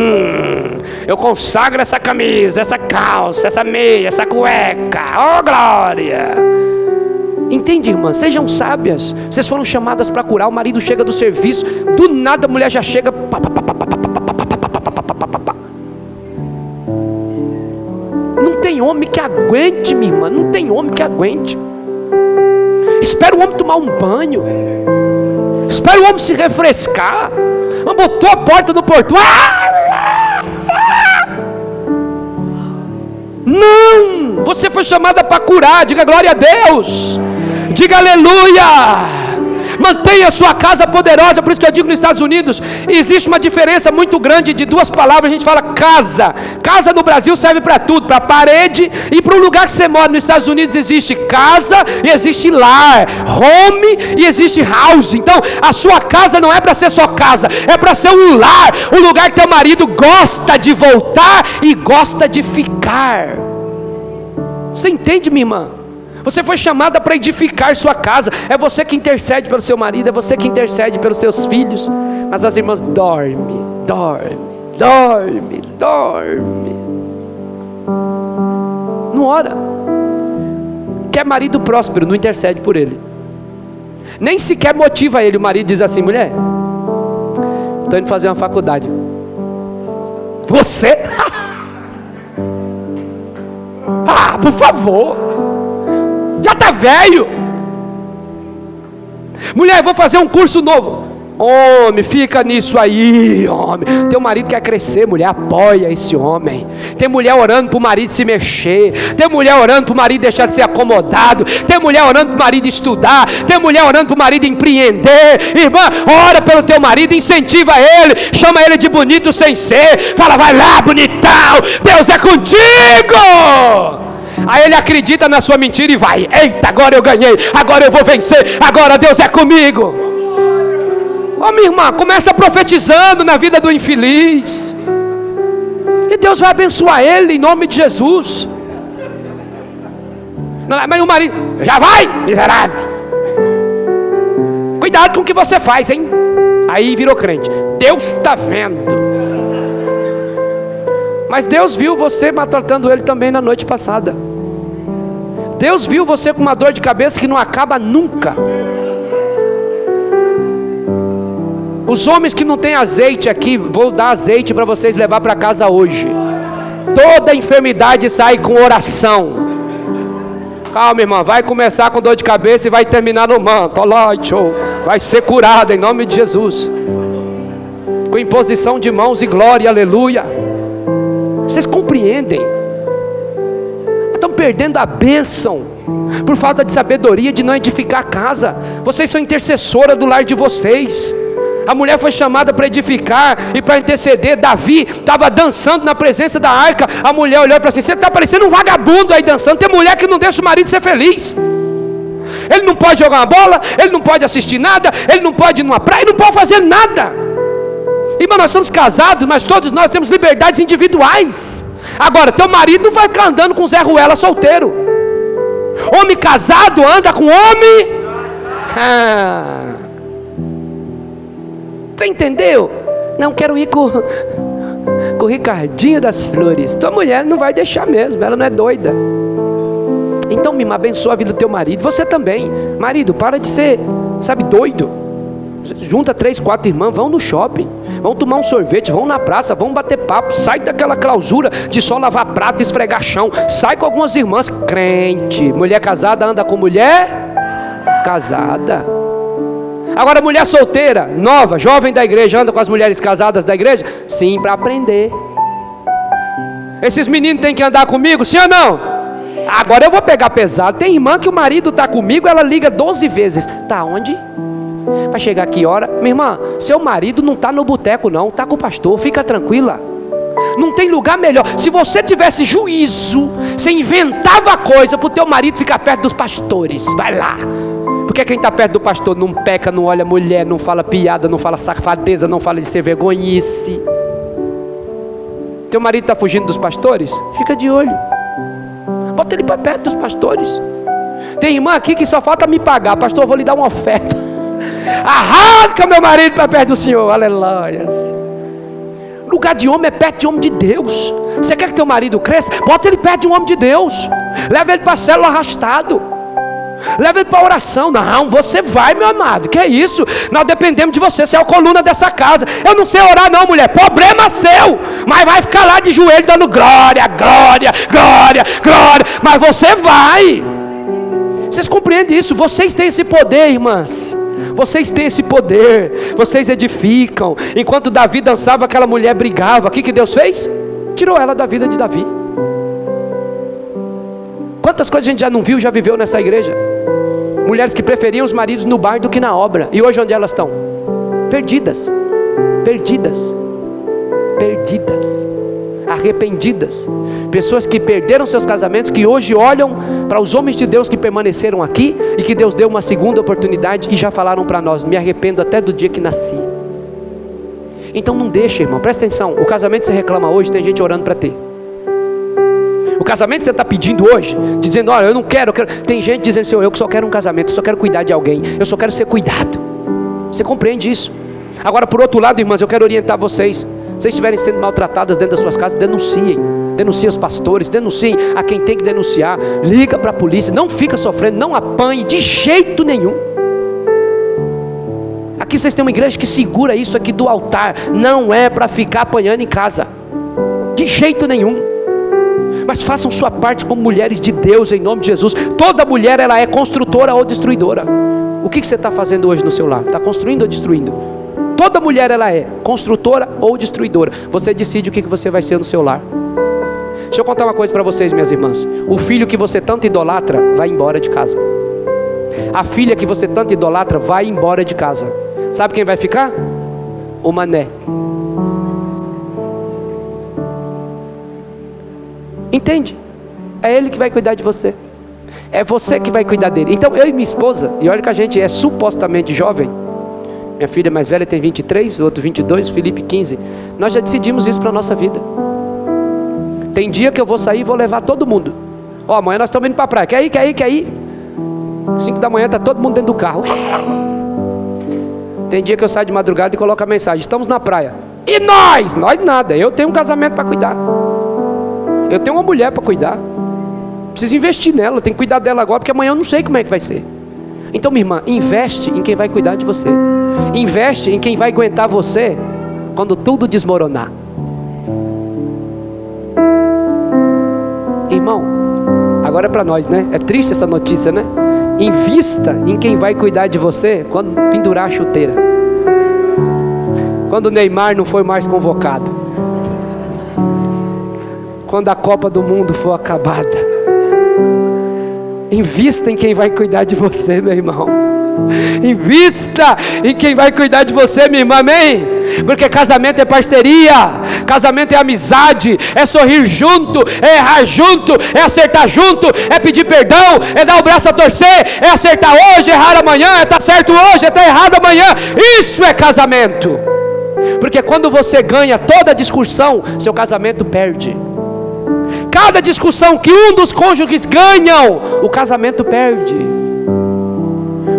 S1: eu consagro essa camisa, essa calça, essa meia, essa cueca, oh glória. Entende, irmã? Sejam sábias. Vocês foram chamadas para curar. O marido chega do serviço, do nada a mulher já chega, não tem homem que aguente, minha irmã, não tem homem que aguente. Espera o homem tomar um banho, espera o homem se refrescar. Botou a porta do portão. Não, você foi chamada para curar. Diga glória a Deus, diga aleluia. mantenha a sua casa poderosa. Por isso que eu digo, nos Estados Unidos existe uma diferença muito grande de duas palavras. A gente fala casa. Casa no Brasil serve para tudo, para parede e para o lugar que você mora. Nos Estados Unidos existe casa e existe lar, home e existe house. Então a sua casa não é para ser só casa, é para ser um lar, um lugar que teu marido gosta de voltar e gosta de ficar. Você entende, minha irmã? Você foi chamada para edificar sua casa. É você que intercede pelo seu marido, é você que intercede pelos seus filhos. Mas as irmãs dormem. Não ora. Quer marido próspero, não intercede por ele. Nem sequer motiva ele. O marido diz assim: mulher, estou indo fazer uma faculdade. Você? Ah, por favor, já está velho. Mulher, vou fazer um curso novo. Homem, fica nisso aí, homem. Teu marido quer crescer, mulher, apoia esse homem. Tem mulher orando para o marido se mexer. Tem mulher orando para o marido deixar de ser acomodado. Tem mulher orando para o marido estudar. Tem mulher orando para o marido empreender. Irmã, ora pelo teu marido, incentiva ele, chama ele de bonito sem ser. Fala, vai lá, bonitão, Deus é contigo. Aí ele acredita na sua mentira e vai. Eita, agora eu ganhei, agora eu vou vencer, agora Deus é comigo. Ó, minha irmã, começa profetizando na vida do infeliz, e Deus vai abençoar ele em nome de Jesus. Mas o marido, já vai, miserável. Cuidado com o que você faz, hein? Aí virou crente. Deus está vendo. Mas Deus viu você maltratando ele também na noite passada. Deus viu você com uma dor de cabeça que não acaba nunca. Os homens que não têm azeite aqui, vou dar azeite para vocês levar para casa hoje. Toda enfermidade sai com oração. Calma, irmã, vai começar com dor de cabeça e vai terminar no manto. Vai ser curada em nome de Jesus. Com imposição de mãos e glória, aleluia. Vocês compreendem? Estão perdendo a bênção por falta de sabedoria, de não edificar a casa. Vocês são intercessora do lar de vocês. A mulher foi chamada para edificar e para interceder. Davi estava dançando na presença da arca. A mulher olhou e falou assim: você está parecendo um vagabundo aí dançando. Tem mulher que não deixa o marido ser feliz. Ele não pode jogar uma bola, ele não pode assistir nada, ele não pode ir numa praia, ele não pode fazer nada. Irmão, nós somos casados, mas todos nós temos liberdades individuais. Agora, teu marido não vai ficar andando com Zé Ruela solteiro. Homem casado anda com homem. Você entendeu? Não, quero ir com o Ricardinho das Flores. Tua mulher não vai deixar mesmo, ela não é doida. Então, me abençoa a vida do teu marido. Você também. Marido, para de ser, doido. Junta 3, 4 irmãs, vão no shopping, vão tomar um sorvete, vão na praça, vão bater papo. Sai daquela clausura de só lavar prato e esfregar chão. Sai com algumas irmãs. Crente, mulher casada anda com mulher casada. Agora, mulher solteira, nova, jovem da igreja, anda com as mulheres casadas da igreja? Sim, para aprender. Esses meninos têm que andar comigo, sim ou não? Agora eu vou pegar pesado. Tem irmã que o marido está comigo, ela liga 12 vezes. Tá onde? Vai chegar aqui hora? Minha irmã, seu marido não está no boteco não, está com o pastor, fica tranquila. Não tem lugar melhor. Se você tivesse juízo, você inventava coisa para o teu marido ficar perto dos pastores. Vai lá. Porque quem está perto do pastor não peca, não olha mulher, não fala piada, não fala safadeza, não fala de ser vergonhice. Teu marido está fugindo dos pastores? Fica de olho. Bota ele para perto dos pastores. Tem irmã aqui que só falta me pagar. Pastor, eu vou lhe dar uma oferta. Arranca meu marido para perto do Senhor. Aleluia. Lugar de homem é perto de homem de Deus. Você quer que teu marido cresça? Bota ele perto de um homem de Deus. Leva ele para a célula arrastado. Leva ele para a oração. Não, você vai, meu amado. Que é isso? Nós dependemos de você. Você é a coluna dessa casa. Eu não sei orar não, mulher. Problema seu. Mas vai ficar lá de joelho dando glória, glória, glória, glória. Mas você vai. Vocês compreendem isso? Vocês têm esse poder, irmãs. Vocês têm esse poder. Vocês edificam. Enquanto Davi dançava, aquela mulher brigava. O que Deus fez? Tirou ela da vida de Davi. Quantas coisas a gente já não viu, já viveu nessa igreja? Mulheres que preferiam os maridos no bar do que na obra. E hoje onde elas estão? Perdidas. Perdidas. Perdidas. Arrependidas. Pessoas que perderam seus casamentos, que hoje olham para os homens de Deus que permaneceram aqui e que Deus deu uma segunda oportunidade e já falaram para nós: me arrependo até do dia que nasci. Então não deixa, irmão, presta atenção. O casamento que você reclama hoje, tem gente orando para ter. O casamento que você está pedindo hoje, dizendo: olha, eu não quero, tem gente dizendo: Senhor, eu só quero um casamento, eu só quero cuidar de alguém, eu só quero ser cuidado. Você compreende isso? Agora, por outro lado, irmãs, eu quero orientar vocês. Se vocês estiverem sendo maltratadas dentro das suas casas, denunciem. Denunciem os pastores, denunciem a quem tem que denunciar. Liga para a polícia, não fica sofrendo, não apanhe de jeito nenhum. Aqui vocês têm uma igreja que segura isso aqui do altar. Não é para ficar apanhando em casa, de jeito nenhum. Mas façam sua parte como mulheres de Deus, em nome de Jesus. Toda mulher, ela é construtora ou destruidora. O que você está fazendo hoje no seu lar? Está construindo ou destruindo? Toda mulher, ela é construtora ou destruidora. Você decide o que você vai ser no seu lar. Deixa eu contar uma coisa para vocês, minhas irmãs. O filho que você tanto idolatra vai embora de casa. A filha que você tanto idolatra vai embora de casa. Sabe quem vai ficar? O mané. Entende? É ele que vai cuidar de você. É você que vai cuidar dele. Então eu e minha esposa, e olha que a gente é supostamente jovem. Minha filha mais velha tem 23, o outro 22, Felipe 15. Nós já decidimos isso para a nossa vida. Tem dia que eu vou sair e vou levar todo mundo. Ó, amanhã nós estamos indo para a praia. Quer ir, quer ir, quer ir? 5 da manhã está todo mundo dentro do carro. Tem dia que eu saio de madrugada e coloco a mensagem: estamos na praia. E nós? Nós nada. Eu tenho um casamento para cuidar. Eu tenho uma mulher para cuidar. Preciso investir nela, eu tenho que cuidar dela agora, porque amanhã eu não sei como é que vai ser. Então, minha irmã, investe em quem vai cuidar de você. Investe em quem vai aguentar você quando tudo desmoronar. Irmão, agora é para nós, né? É triste essa notícia, né? Invista em quem vai cuidar de você quando pendurar a chuteira. Quando o Neymar não foi mais convocado. Quando a Copa do Mundo for acabada. Invista em quem vai cuidar de você, meu irmão. Invista em quem vai cuidar de você, minha irmã, amém? Porque casamento é parceria, casamento é amizade, é sorrir junto, é errar junto, é acertar junto, é pedir perdão, é dar o braço a torcer, é acertar hoje, errar amanhã, é estar certo hoje, é estar errado amanhã. Isso é casamento. Porque quando você ganha toda a discussão, seu casamento perde. Cada discussão que um dos cônjuges ganham, o casamento perde.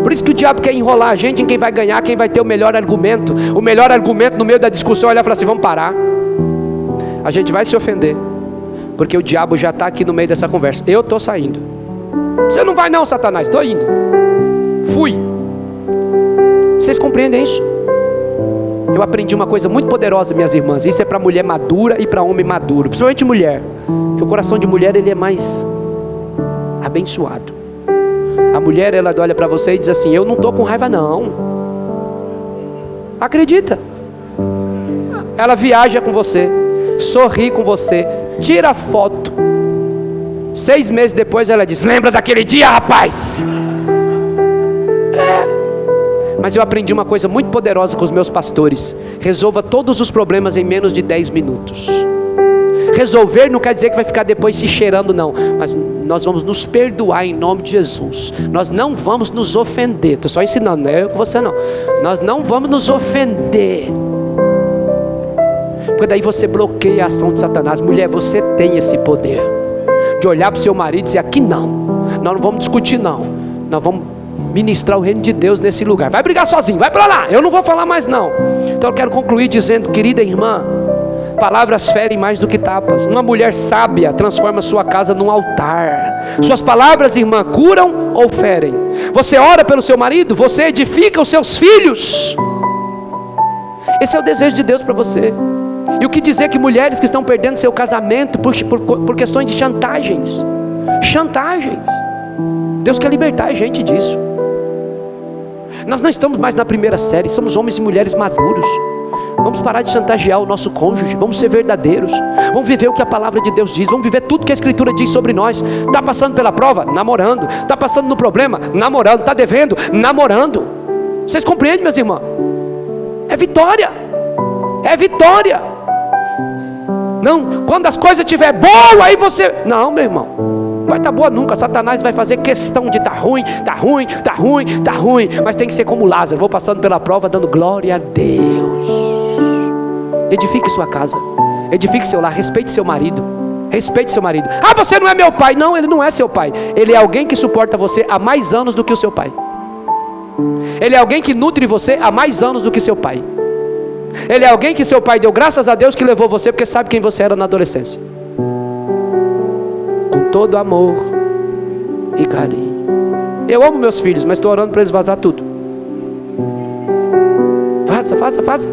S1: Por isso que o diabo quer enrolar a gente em quem vai ganhar, quem vai ter o melhor argumento. O melhor argumento no meio da discussão é olhar e falar assim: vamos parar. A gente vai se ofender, porque o diabo já está aqui no meio dessa conversa. Eu estou saindo. Você não vai não, Satanás. Estou indo. Fui. Vocês compreendem isso? Eu aprendi uma coisa muito poderosa, minhas irmãs. Isso é para mulher madura e para homem maduro, principalmente mulher, que o coração de mulher, ele é mais abençoado. A mulher, ela olha para você e diz assim: eu não estou com raiva não. Acredita? Ela viaja com você, sorri com você, tira foto. 6 meses depois ela diz: lembra daquele dia, rapaz? Mas eu aprendi uma coisa muito poderosa com os meus pastores: resolva todos os problemas em menos de 10 minutos. Resolver não quer dizer que vai ficar depois se cheirando, não. Mas nós vamos nos perdoar em nome de Jesus. Nós não vamos nos ofender. Estou só ensinando, não é eu com você não. Nós não vamos nos ofender, porque daí você bloqueia a ação de Satanás. Mulher, você tem esse poder de olhar para o seu marido e dizer: aqui não, nós não vamos discutir não, nós vamos ministrar o reino de Deus nesse lugar. Vai brigar sozinho, vai para lá, eu não vou falar mais não. Então eu quero concluir dizendo: querida irmã, palavras ferem mais do que tapas. Uma mulher sábia transforma sua casa num altar. Suas palavras, irmã, curam ou ferem? Você ora pelo seu marido? Você edifica os seus filhos? Esse é o desejo de Deus para você. E o que dizer que mulheres que estão perdendo seu casamento por questões de chantagens? Chantagens. Deus quer libertar a gente disso. Nós não estamos mais na primeira série, somos homens e mulheres maduros. Vamos parar de chantagear o nosso cônjuge. Vamos ser verdadeiros. Vamos viver o que a palavra de Deus diz. Vamos viver tudo que a Escritura diz sobre nós. Está passando pela prova? Namorando. Está passando no problema? Namorando. Está devendo? Namorando. Vocês compreendem, meus irmãos? É vitória. É vitória. Não, quando as coisas estiver boas, aí você... Não, meu irmão, vai estar boa nunca. Satanás vai fazer questão de estar ruim, está ruim, está ruim, está ruim. Mas tem que ser como Lázaro. Vou passando pela prova, dando glória a Deus. Edifique sua casa, edifique seu lar, respeite seu marido. Respeite seu marido. Ah, você não é meu pai. Não, ele não é seu pai. Ele é alguém que suporta você há mais anos do que o seu pai. Ele é alguém que nutre você há mais anos do que seu pai. Ele é alguém que seu pai deu graças a Deus que levou você, porque sabe quem você era na adolescência. Com todo amor e carinho. Eu amo meus filhos, mas estou orando para eles vazar tudo. Vaza.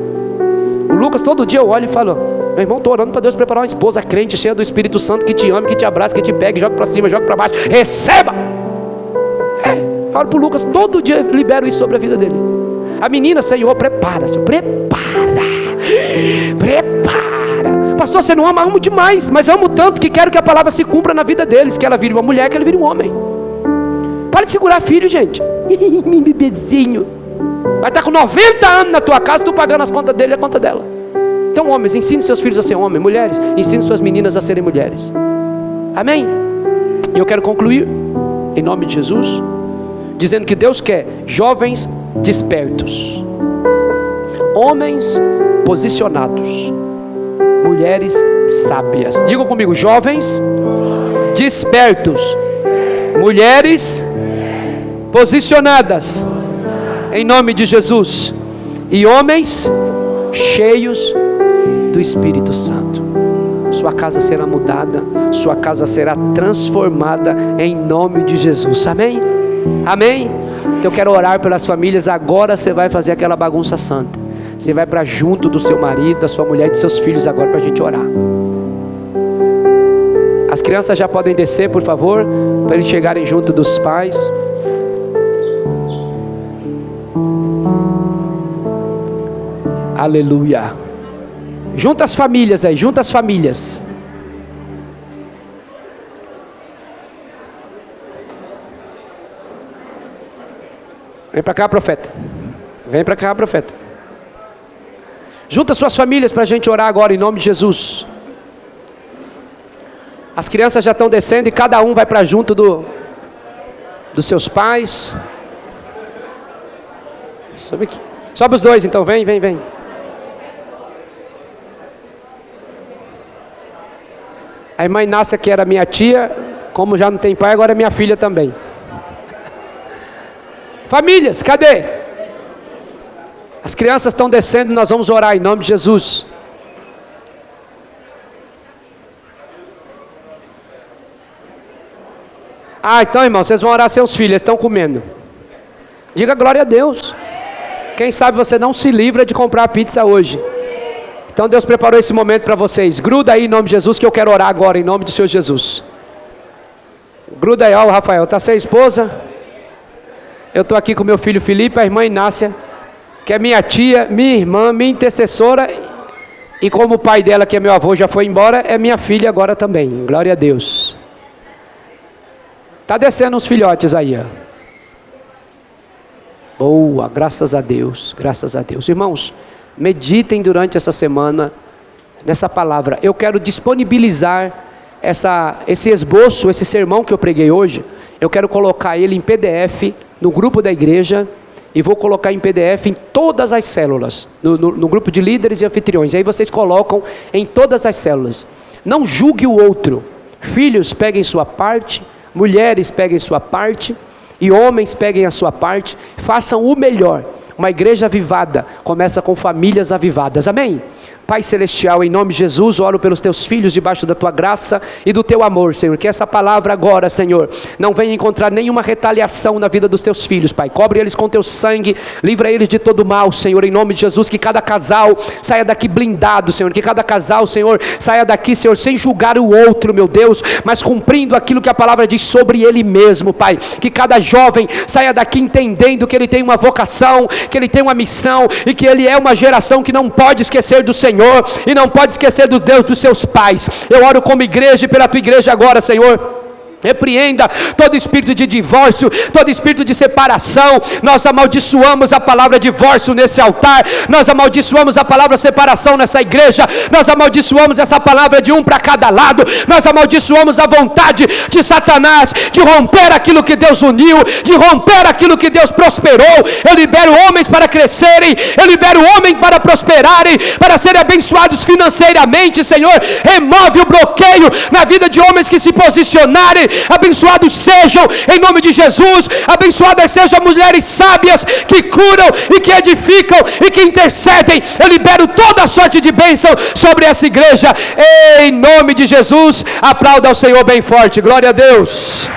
S1: O Lucas, todo dia eu olho e falo: meu irmão, estou orando para Deus preparar uma esposa crente, cheia do Espírito Santo, que te ame, que te abrace, que te pegue, joga para cima, joga para baixo, receba. Eu oro para o Lucas, todo dia libero isso sobre a vida dele. A menina, Senhor, prepara. Pastor, você não ama? Amo demais, mas amo tanto que quero que a palavra se cumpra na vida deles, que ela vire uma mulher, que ele vire um homem. Para de segurar filho, gente. Meu bebezinho vai estar com 90 anos na tua casa, tu pagando as contas dele e a conta dela. Então, homens, ensine seus filhos a ser homens. Mulheres, ensine suas meninas a serem mulheres. Amém? E eu quero concluir, em nome de Jesus, dizendo que Deus quer jovens despertos, homens posicionados, mulheres sábias. Digam comigo: jovens despertos, mulheres posicionadas, em nome de Jesus, e homens cheios do Espírito Santo. Sua casa será mudada, sua casa será transformada em nome de Jesus. Amém? Amém? Então eu quero orar pelas famílias. Agora você vai fazer aquela bagunça santa. Você vai para junto do seu marido, da sua mulher e dos seus filhos agora para a gente orar. As crianças já podem descer, por favor, para eles chegarem junto dos pais. Aleluia. Junta as famílias aí, junta as famílias. Vem para cá, profeta. Vem para cá, profeta. Junta suas famílias para a gente orar agora em nome de Jesus. As crianças já estão descendo e cada um vai para junto dos seus pais. Sobe aqui. Sobe os dois então, vem. A irmã Inácia, que era minha tia, como já não tem pai, agora é minha filha também. Famílias, cadê? As crianças estão descendo, nós vamos orar em nome de Jesus. Então, irmão, vocês vão orar seus filhos, eles estão comendo. Diga glória a Deus. Quem sabe você não se livra de comprar pizza hoje. Então Deus preparou esse momento para vocês. Gruda aí em nome de Jesus, que eu quero orar agora em nome do Senhor Jesus. Gruda aí, ó, Rafael, tá sem esposa? Eu estou aqui com meu filho Felipe, a irmã Inácia, que é minha tia, minha irmã, minha intercessora, e como o pai dela, que é meu avô, já foi embora, é minha filha agora também. Glória a Deus. Está descendo uns filhotes aí, ó. Boa, graças a Deus, graças a Deus. Irmãos, meditem durante essa semana nessa palavra. Eu quero disponibilizar esse esboço, esse sermão que eu preguei hoje. Eu quero colocar ele em PDF no grupo da igreja e vou colocar em PDF em todas as células, no grupo de líderes e anfitriões. Aí vocês colocam em todas as células. Não julgue o outro. Filhos, peguem sua parte. Mulheres, peguem sua parte. E homens, peguem a sua parte. Façam o melhor. Uma igreja avivada começa com famílias avivadas. Amém? Pai Celestial, em nome de Jesus, oro pelos teus filhos debaixo da tua graça e do teu amor, Senhor. Que essa palavra agora, Senhor, não venha encontrar nenhuma retaliação na vida dos teus filhos, Pai. Cobre eles com teu sangue, livra eles de todo mal, Senhor, em nome de Jesus. Que cada casal saia daqui blindado, Senhor. Que cada casal, Senhor, saia daqui, Senhor, sem julgar o outro, meu Deus, mas cumprindo aquilo que a palavra diz sobre ele mesmo, Pai. Que cada jovem saia daqui entendendo que ele tem uma vocação, que ele tem uma missão e que ele é uma geração que não pode esquecer do Senhor e não pode esquecer do Deus dos seus pais. Eu oro como igreja e pela tua igreja agora, Senhor. Repreenda todo espírito de divórcio, todo espírito de separação. Nós amaldiçoamos a palavra divórcio nesse altar, nós amaldiçoamos a palavra separação nessa igreja, nós amaldiçoamos essa palavra de um para cada lado, nós amaldiçoamos a vontade de Satanás de romper aquilo que Deus uniu, de romper aquilo que Deus prosperou. Eu libero homens para crescerem, eu libero homens para prosperarem, para serem abençoados financeiramente. Senhor, remove o bloqueio na vida de homens que se posicionarem. Abençoados sejam em nome de Jesus, abençoadas sejam mulheres sábias que curam e que edificam e que intercedem. Eu libero toda a sorte de bênção sobre essa igreja em nome de Jesus. Aplauda ao Senhor bem forte, glória a Deus.